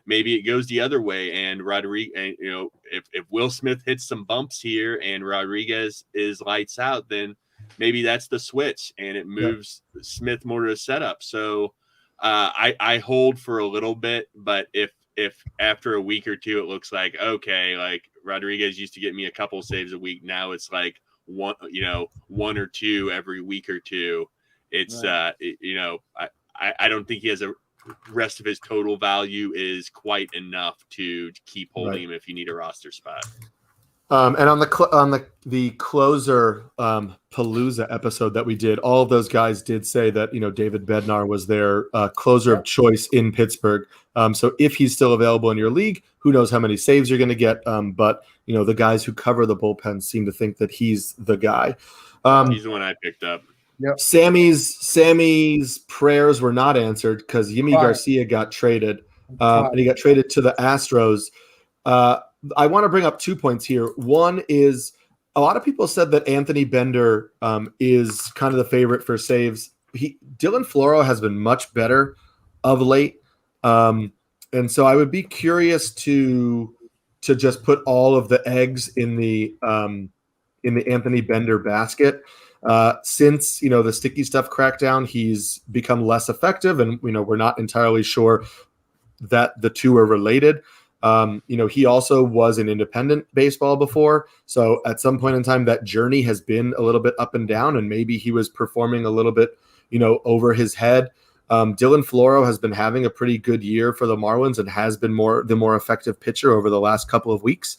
it goes the other way, and Rodriguez, if Will Smith hits some bumps here and Rodriguez is lights out, then maybe that's the switch and it moves Smith more to a setup. So I hold for a little bit, but if after a week or two it looks like okay, like Rodriguez used to get me a couple saves a week, now it's like one or two every week or two. It's I don't think he has a rest of his total value is quite enough to keep holding him if you need a roster spot. And on the closer Palooza episode that we did, all of those guys did say that David Bednar was their closer of choice in Pittsburgh. So if he's still available in your league, who knows how many saves you're going to get? But the guys who cover the bullpen seem to think that he's the guy. He's the one I picked up. Yep. Sammy's prayers were not answered because Yimi Garcia got traded, and he got traded to the Astros. I want to bring up 2 points here. One is a lot of people said that Anthony Bender is kind of the favorite for saves. Dylan Floro has been much better of late. And so I would be curious to just put all of the eggs in the Anthony Bender basket. Since the sticky stuff crackdown, he's become less effective, and we're not entirely sure that the two are related. He also was in independent baseball before. So at some point in time, that journey has been a little bit up and down, and maybe he was performing a little bit, over his head. Dylan Floro has been having a pretty good year for the Marlins and has been the more effective pitcher over the last couple of weeks.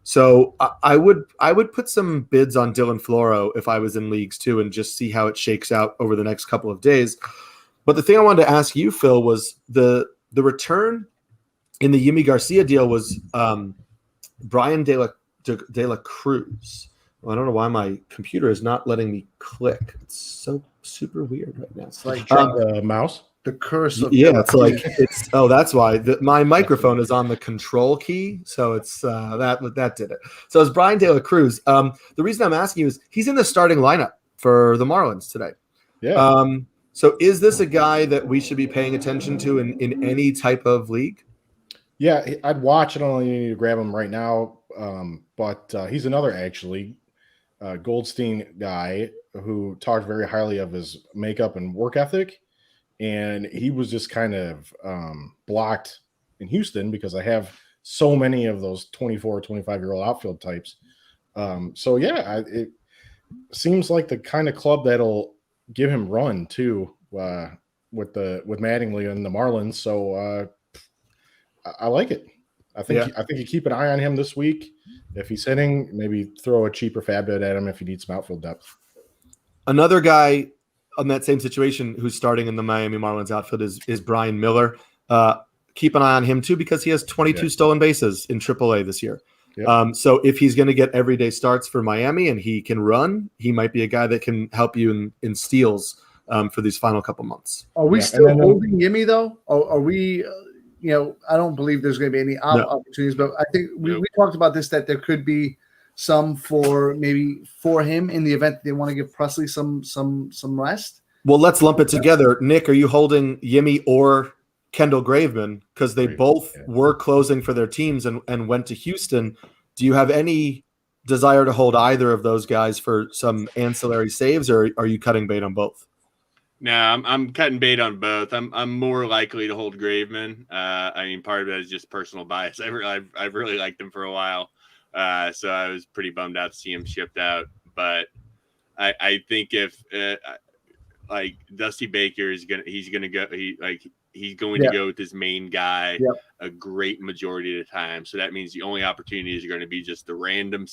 So I would put some bids on Dylan Floro if I was in leagues too, and just see how it shakes out over the next couple of days. But the thing I wanted to ask you, Phil, was the return in the Yimi Garcia deal was Brian De La Cruz. Well, I don't know why my computer is not letting me click. It's so super weird right now. It's like the mouse. the curse of it's like it's that's why my microphone is on the control key, so it's that did it. So it's Brian De La Cruz. The reason I'm asking you is he's in the starting lineup for the Marlins today. Yeah. So is this a guy that we should be paying attention to in any type of league? Yeah, I'd watch. I don't really need to grab him right now, but he's another actually Goldstein guy who talked very highly of his makeup and work ethic. And he was just kind of blocked in Houston because I have so many of those 24, 25-year-old outfield types. So, yeah, it seems like the kind of club that'll give him run, too, with Mattingly and the Marlins. So I like it. I think you keep an eye on him this week. If he's hitting, maybe throw a cheaper fab bid at him if you need some outfield depth. Another guy on that same situation who's starting in the Miami Marlins outfield is Brian Miller. Keep an eye on him too because he has 22 stolen bases in AAA this year. Yep. So if he's going to get everyday starts for Miami and he can run, he might be a guy that can help you in steals for these final couple months. Are we still holding Yimi though? Are we? I don't believe there's going to be any opportunities, but I think we talked about this, that there could be some for him in the event that they want to give Presley some rest. Well, let's lump it together. Nick, are you holding Yimi or Kendall Graveman? Because they both were closing for their teams and went to Houston. Do you have any desire to hold either of those guys for some ancillary saves, or are you cutting bait on both? No, I'm cutting bait on both. I'm more likely to hold Graveman. I mean, part of it is just personal bias. I've really liked him for a while, so I was pretty bummed out to see him shipped out. But I think if like Dusty Baker is he's going to go with his main guy a great majority of the time. So that means the only opportunities are going to be just the random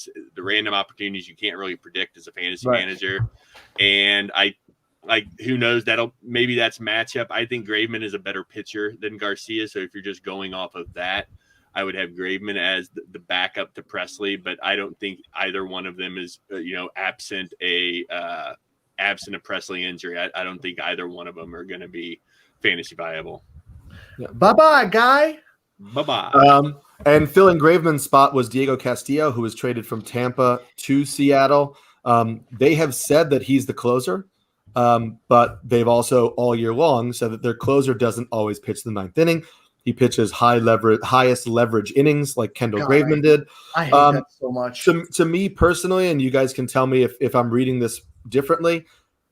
opportunities you can't really predict as a fantasy manager. And who knows, maybe that's matchup. I think Graveman is a better pitcher than Garcia. So if you're just going off of that, I would have Graveman as the backup to Presley, but I don't think either one of them is, absent a Presley injury. I don't think either one of them are going to be fantasy viable. Yeah. Bye-bye, guy. Bye-bye. And filling Graveman's spot was Diego Castillo, who was traded from Tampa to Seattle. They have said that he's the closer. But they've also all year long said that their closer doesn't always pitch the ninth inning. He pitches highest leverage innings like Kendall Graveman did. I hate that so much. To me personally, and you guys can tell me if I'm reading this differently,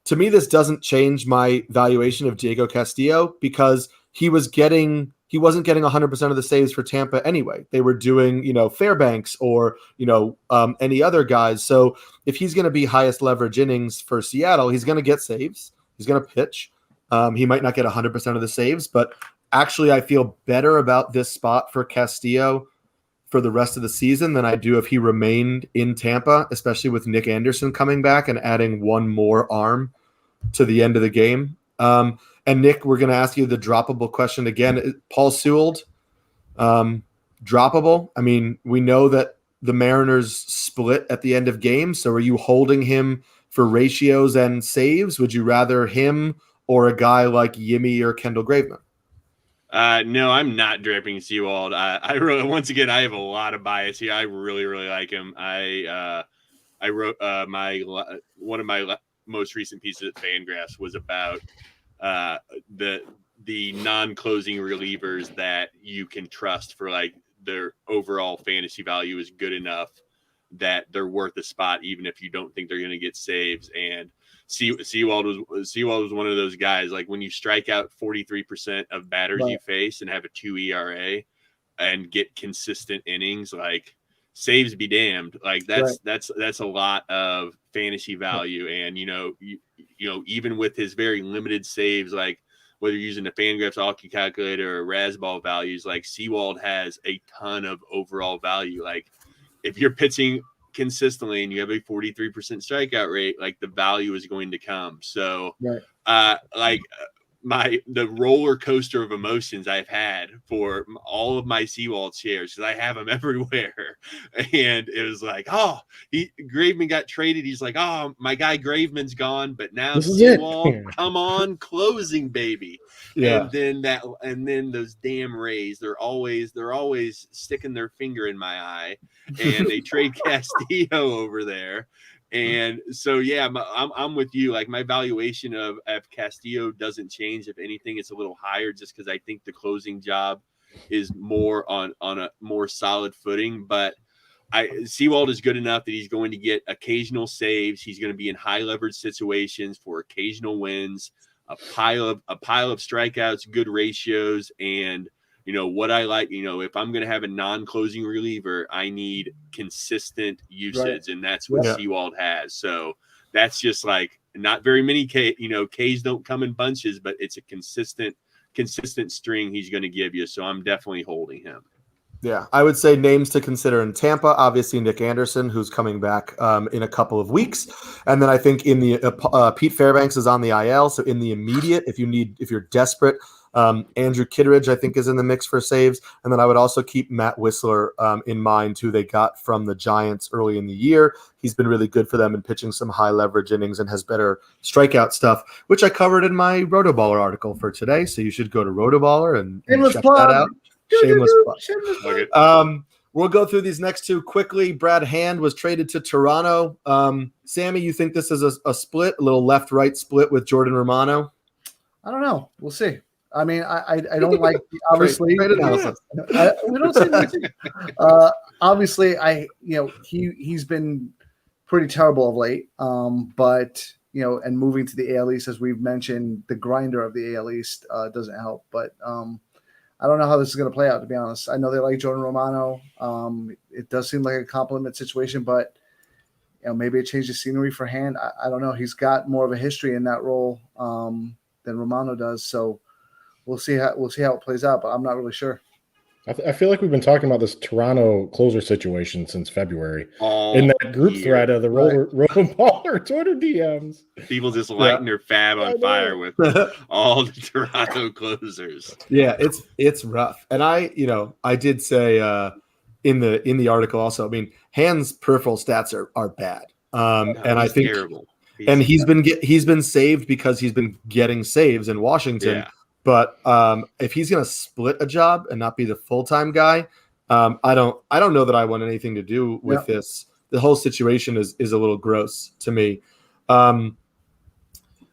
to me this doesn't change my valuation of Diego Castillo because he wasn't getting 100% of the saves for Tampa anyway. They were doing, Fairbanks or, any other guys. So if he's going to be highest leverage innings for Seattle, he's going to get saves. He's going to pitch. He might not get 100% of the saves, but actually I feel better about this spot for Castillo for the rest of the season than I do if he remained in Tampa, especially with Nick Anderson coming back and adding one more arm to the end of the game. And Nick, we're going to ask you the droppable question again. Paul Sewell, droppable? I mean, we know that the Mariners split at the end of games. So are you holding him for ratios and saves? Would you rather him or a guy like Yimi or Kendall Graveman? No, I'm not dropping Sewell. I really, once again, I have a lot of bias here. I really, really like him. I wrote one of my most recent pieces at Fangraphs was about the non-closing relievers that you can trust for their overall fantasy value is good enough that they're worth a spot even if you don't think they're going to get saves. And Sewell was one of those guys, like when you strike out 43% of batters you face and have a 2 ERA and get consistent innings, saves be damned. That's a lot of fantasy value. And even with his very limited saves, whether you're using the Fangraphs Alki calculator or Razzball values, Sewald has a ton of overall value. If you're pitching consistently and you have a 43% strikeout rate, the value is going to come. So the roller coaster of emotions I've had for all of my Seawald shares, because I have them everywhere. And it was like, oh, Graveman got traded. He's like, oh, my guy Graveman's gone, but now This is Seawald, it. come on, closing, baby. Yeah. And then those damn Rays, they're always sticking their finger in my eye, and they trade Castillo over there. And so, yeah, I'm with you. Like, my valuation of Castillo doesn't change. If anything, it's a little higher, just because I think the closing job is more on a more solid footing. But Seawald is good enough that he's going to get occasional saves. He's going to be in high leverage situations for occasional wins, a pile of strikeouts, good ratios, and what I like, if I'm going to have a non-closing reliever, I need consistent usage, right. And that's what Seawald has. So that's just like not very many Ks don't come in bunches, but it's a consistent string he's going to give you. So I'm definitely holding him. Yeah, I would say names to consider in Tampa, obviously Nick Anderson, who's coming back in a couple of weeks. And then I think in the Pete Fairbanks is on the IL. So in the immediate, if you're desperate, Andrew Kittredge, I think, is in the mix for saves. And then I would also keep Matt Whistler in mind, who they got from the Giants early in the year. He's been really good for them in pitching some high leverage innings and has better strikeout stuff, which I covered in my Rotoballer article for today. So you should go to Rotoballer and check that out. Shameless plug. We'll go through these next two quickly. Brad Hand was traded to Toronto. Sammy, you think this is a split, a little left-right split with Jordan Romano? I don't know. We'll see. I mean, I don't like obviously. Trade analysis. We don't say anything. Obviously, he's been pretty terrible of late. But and moving to the AL East, as we've mentioned, the grinder of the AL East doesn't help. But I don't know how this is going to play out, to be honest. I know they like Jordan Romano. It does seem like a compliment situation, but maybe a change of scenery for Hand. I don't know. He's got more of a history in that role than Romano does. So we'll see how it plays out, but I'm not really sure. I feel like we've been talking about this Toronto closer situation since February in that group thread of the Rotoballer Twitter DMs. People just lighting their fab on fire with all the Toronto closers. Yeah, it's rough. And I did say in the article also, I mean, Hand's peripheral stats are bad. And I think terrible. He's been saved because he's been getting saves in Washington. Yeah. But if he's going to split a job and not be the full-time guy, I don't know that I want anything to do with this. The whole situation is a little gross to me.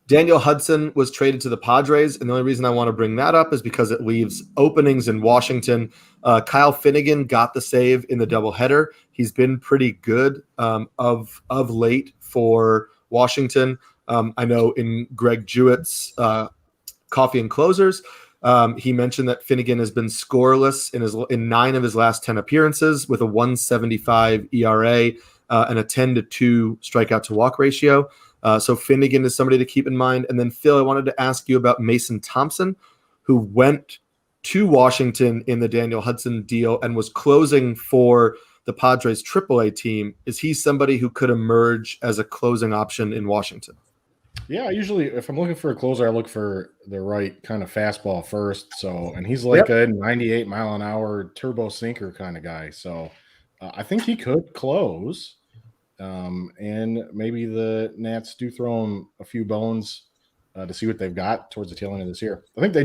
Daniel Hudson was traded to the Padres, and the only reason I want to bring that up is because it leaves openings in Washington. Kyle Finnegan got the save in the doubleheader. He's been pretty good of late for Washington. I know in Greg Jewett's Coffee and Closers, he mentioned that Finnegan has been scoreless in 9 of his last 10 appearances with a 1.75 ERA and a 10-2 strikeout to walk ratio. So Finnegan is somebody to keep in mind. And then Phil, I wanted to ask you about Mason Thompson, who went to Washington in the Daniel Hudson deal and was closing for the Padres AAA team. Is he somebody who could emerge as a closing option in Washington? Yeah, usually if I'm looking for a closer, I look for the right kind of fastball first. And he's like a 98 mile an hour turbo sinker kind of guy. So I think he could close. And maybe the Nats do throw him a few bones to see what they've got towards the tail end of this year. I think he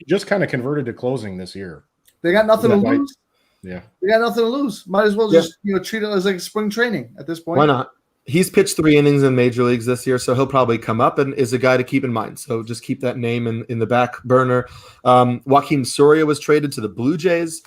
just kind of converted to closing this year. They got nothing to lose. Yeah, they got nothing to lose. Might as well just treat it as like spring training at this point. Why not? He's pitched 3 innings in major leagues this year, so he'll probably come up and is a guy to keep in mind. So just keep that name in the back burner. Joaquin Soria was traded to the Blue Jays,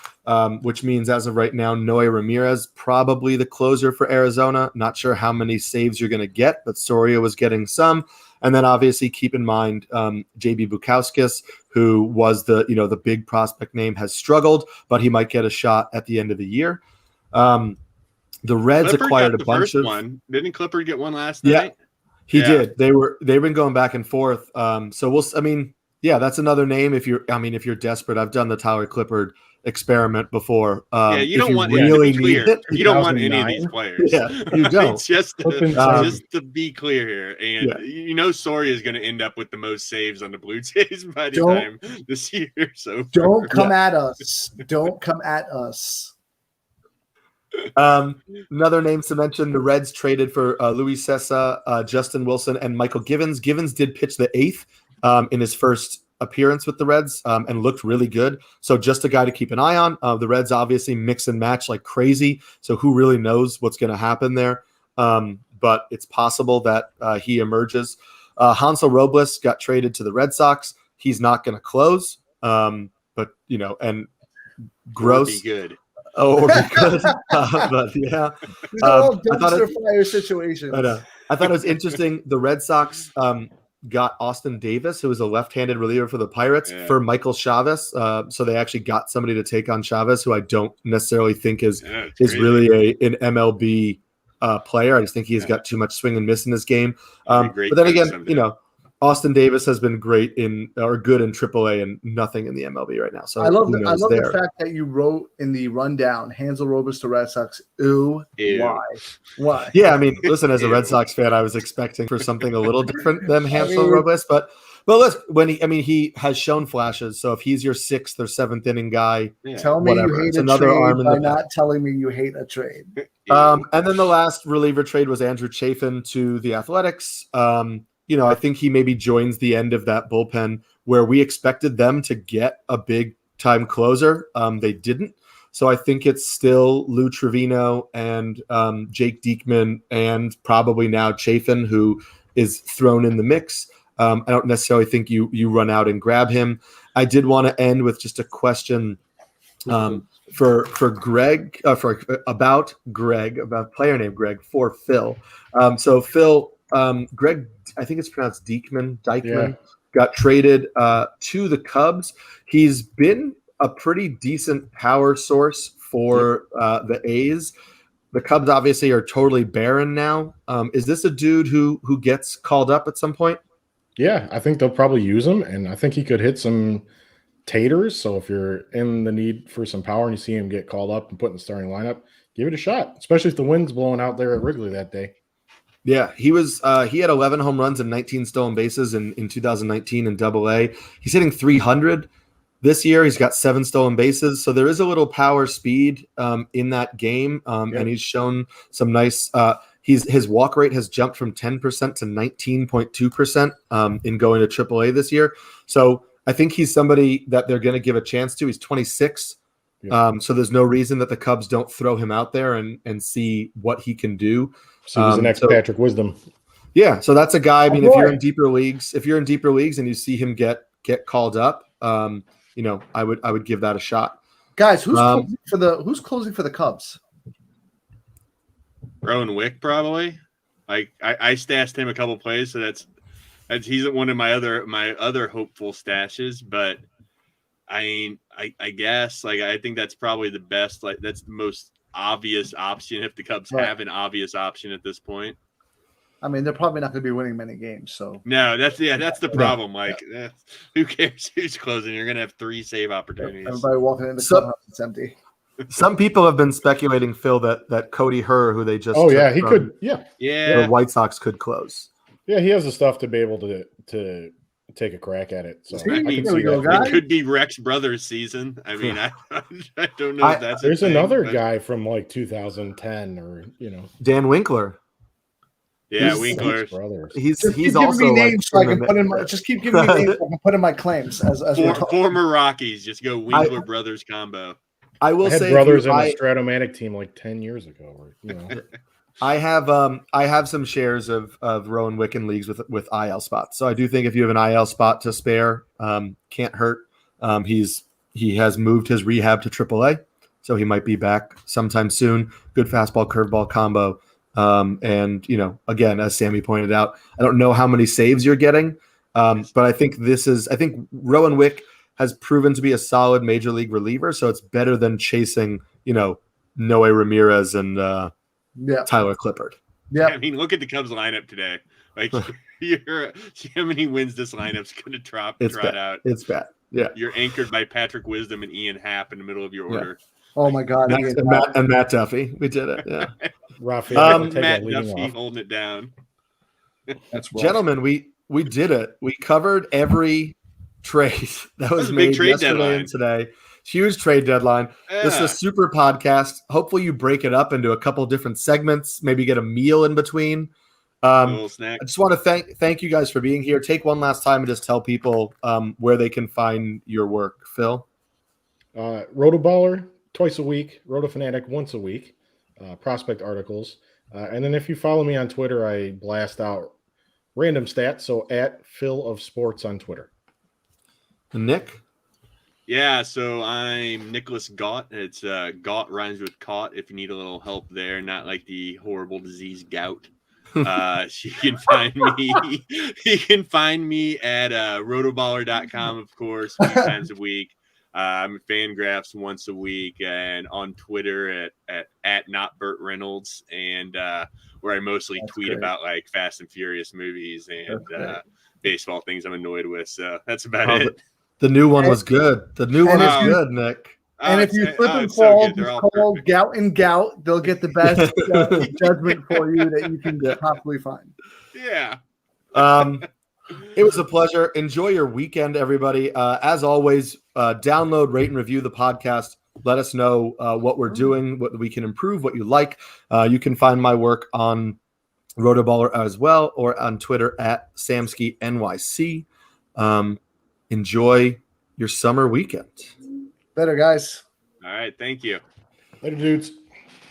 which means as of right now, Noé Ramirez probably the closer for Arizona. Not sure how many saves you're going to get, but Soria was getting some. And then obviously keep in mind JB Bukauskas, who was the big prospect name, has struggled, but he might get a shot at the end of the year. The Reds Clippard acquired a the bunch first of one. Didn't Clippard get one last Yeah, night? he did. They've been going back and forth. So that's another name if you're desperate. I've done the Tyler Clippard experiment before. You don't want really to be clear. need it. You don't want any of these players. Yeah, you don't. Just to be clear here, and Soria is going to end up with the most saves on the Blue Jays by the time this year. So don't come at us. Don't come at us. Another names to mention: the Reds traded for Luis Cessa, Justin Wilson, and Michael Givens. Givens did pitch the 8th in his first appearance with the Reds and looked really good. So just a guy to keep an eye on. The Reds obviously mix and match like crazy. So who really knows what's going to happen there? But it's possible that he emerges. Hansel Robles got traded to the Red Sox. He's not going to close. But and gross. Be good. Or be good. But yeah. Dumpster fire situations. I thought it was interesting. The Red Sox got Austin Davis, who was a left-handed reliever for the Pirates, for Michael Chavez. So they actually got somebody to take on Chavez, who I don't necessarily think is really an MLB player. I just think he's got too much swing and miss in this game. But then again, Austin Davis has been good in AAA and nothing in the MLB right now. So I love the fact that you wrote in the rundown, Hansel Robles to Red Sox. Ooh, why? Yeah, I mean, listen, as a Red Sox fan, I was expecting for something a little different than Hansel Robles, but listen, he has shown flashes. So if he's your 6th or 7th inning guy, tell me you hate a trade by not telling me you hate a trade. And then the last reliever trade was Andrew Chafin to the Athletics. I think he maybe joins the end of that bullpen where we expected them to get a big time closer. They didn't. So I think it's still Lou Trevino and Jake Diekman and probably now Chafin, who is thrown in the mix. I don't necessarily think you run out and grab him. I did want to end with just a question for Greg, about a player named Greg for Phil. So Phil, Greg, I think it's pronounced Dykman, got traded to the Cubs. He's been a pretty decent power source for the A's. The Cubs obviously are totally barren now. Is this a dude who gets called up at some point? Yeah, I think they'll probably use him, and I think he could hit some taters. So if you're in the need for some power and you see him get called up and put in the starting lineup, give it a shot, especially if the wind's blowing out there at Wrigley that day. Yeah, he had 11 home runs and 19 stolen bases in 2019 in AA. He's hitting 300 this year. He's got 7 stolen bases. So there is a little power speed in that game. And he's shown some nice his walk rate has jumped from 10% to 19.2% in going to AAA this year. So I think he's somebody that they're going to give a chance to. He's 26. So there's no reason that the Cubs don't throw him out there and see what he can do. So he's the next Patrick Wisdom. Yeah, so that's a guy. I mean, if you're in deeper leagues and you see him get called up, I would give that a shot. Guys, who's closing for the Cubs? Rowan Wick, probably. I stashed him a couple plays, so that's he's one of my other hopeful stashes. But I guess I think that's probably the best. That's the most obvious option if the Cubs have an obvious option at this point. I mean, they're probably not going to be winning many games. So no, that's the problem. Who cares who's closing? You're going to have 3 save opportunities. Everybody walking in the clubhouse, it's empty. Some people have been speculating, Phil, that Cody Herr, who they just he could, the White Sox could close. Yeah, he has the stuff to be able to take a crack at it. So it could be Rex Brothers season. I mean, I don't know if that's there's another guy from 2010 or Dan Winkler. Yeah, Winkler. He's also names so I can put in just keep giving me names so I can put in my claims as former Rockies. Just go Winkler Brothers combo. I will say brothers in a Stratomatic team 10 years ago. I have some shares of Rowan Wick in leagues with IL spots. So I do think if you have an IL spot to spare, can't hurt. He has moved his rehab to AAA, so he might be back sometime soon. Good fastball curveball combo. And again, as Sami pointed out, I don't know how many saves you're getting, but I think Rowan Wick has proven to be a solid major league reliever. So it's better than chasing, Noe Ramirez and Tyler Clippard. Yeah. I mean, look at the Cubs lineup today. See how many wins this lineup's going to trot out. It's bad. Yeah. You're anchored by Patrick Wisdom and Ian Happ in the middle of your order. Oh my God. And Matt Duffy. We did it. Yeah. Raphael Ortega Matt leading Duffy off. holding it down. That's rough. Gentlemen, we did it. We covered every trade that was a big made trade yesterday deadline. and today. Huge trade deadline. This is a super podcast. Hopefully you break it up into a couple different segments, maybe get a meal in between. A little snack. I just want to thank you guys for being here. Take one last time and just tell people where they can find your work. Phil? Rotoballer twice a week, Rotofanatic once a week, prospect articles. And then if you follow me on Twitter, I blast out random stats. So at Phil of Sports on Twitter. And Nick? Yeah, so I'm Nicklaus Gaut. It's Gaut rhymes with caught if you need a little help there, not like the horrible disease gout. You can find me at rotoballer.com, of course, a few times a week. I'm at Fangraphs once a week, and on Twitter at not Burt Reynolds, and where I mostly tweet about like Fast and Furious movies and baseball things I'm annoyed with. So that's about it. The new one was good. The new one was good, Nick. And if you slip and fall, just call Gout and Gout. They'll get the best judgment for you that you can possibly find. Yeah. It was a pleasure. Enjoy your weekend, everybody. As always, download, rate, and review the podcast. Let us know what we're doing, what we can improve, what you like. You can find my work on Rotoballer as well, or on Twitter at SamskyNYC. Enjoy your summer weekend. Better, guys. All right. Thank you. Later, dudes.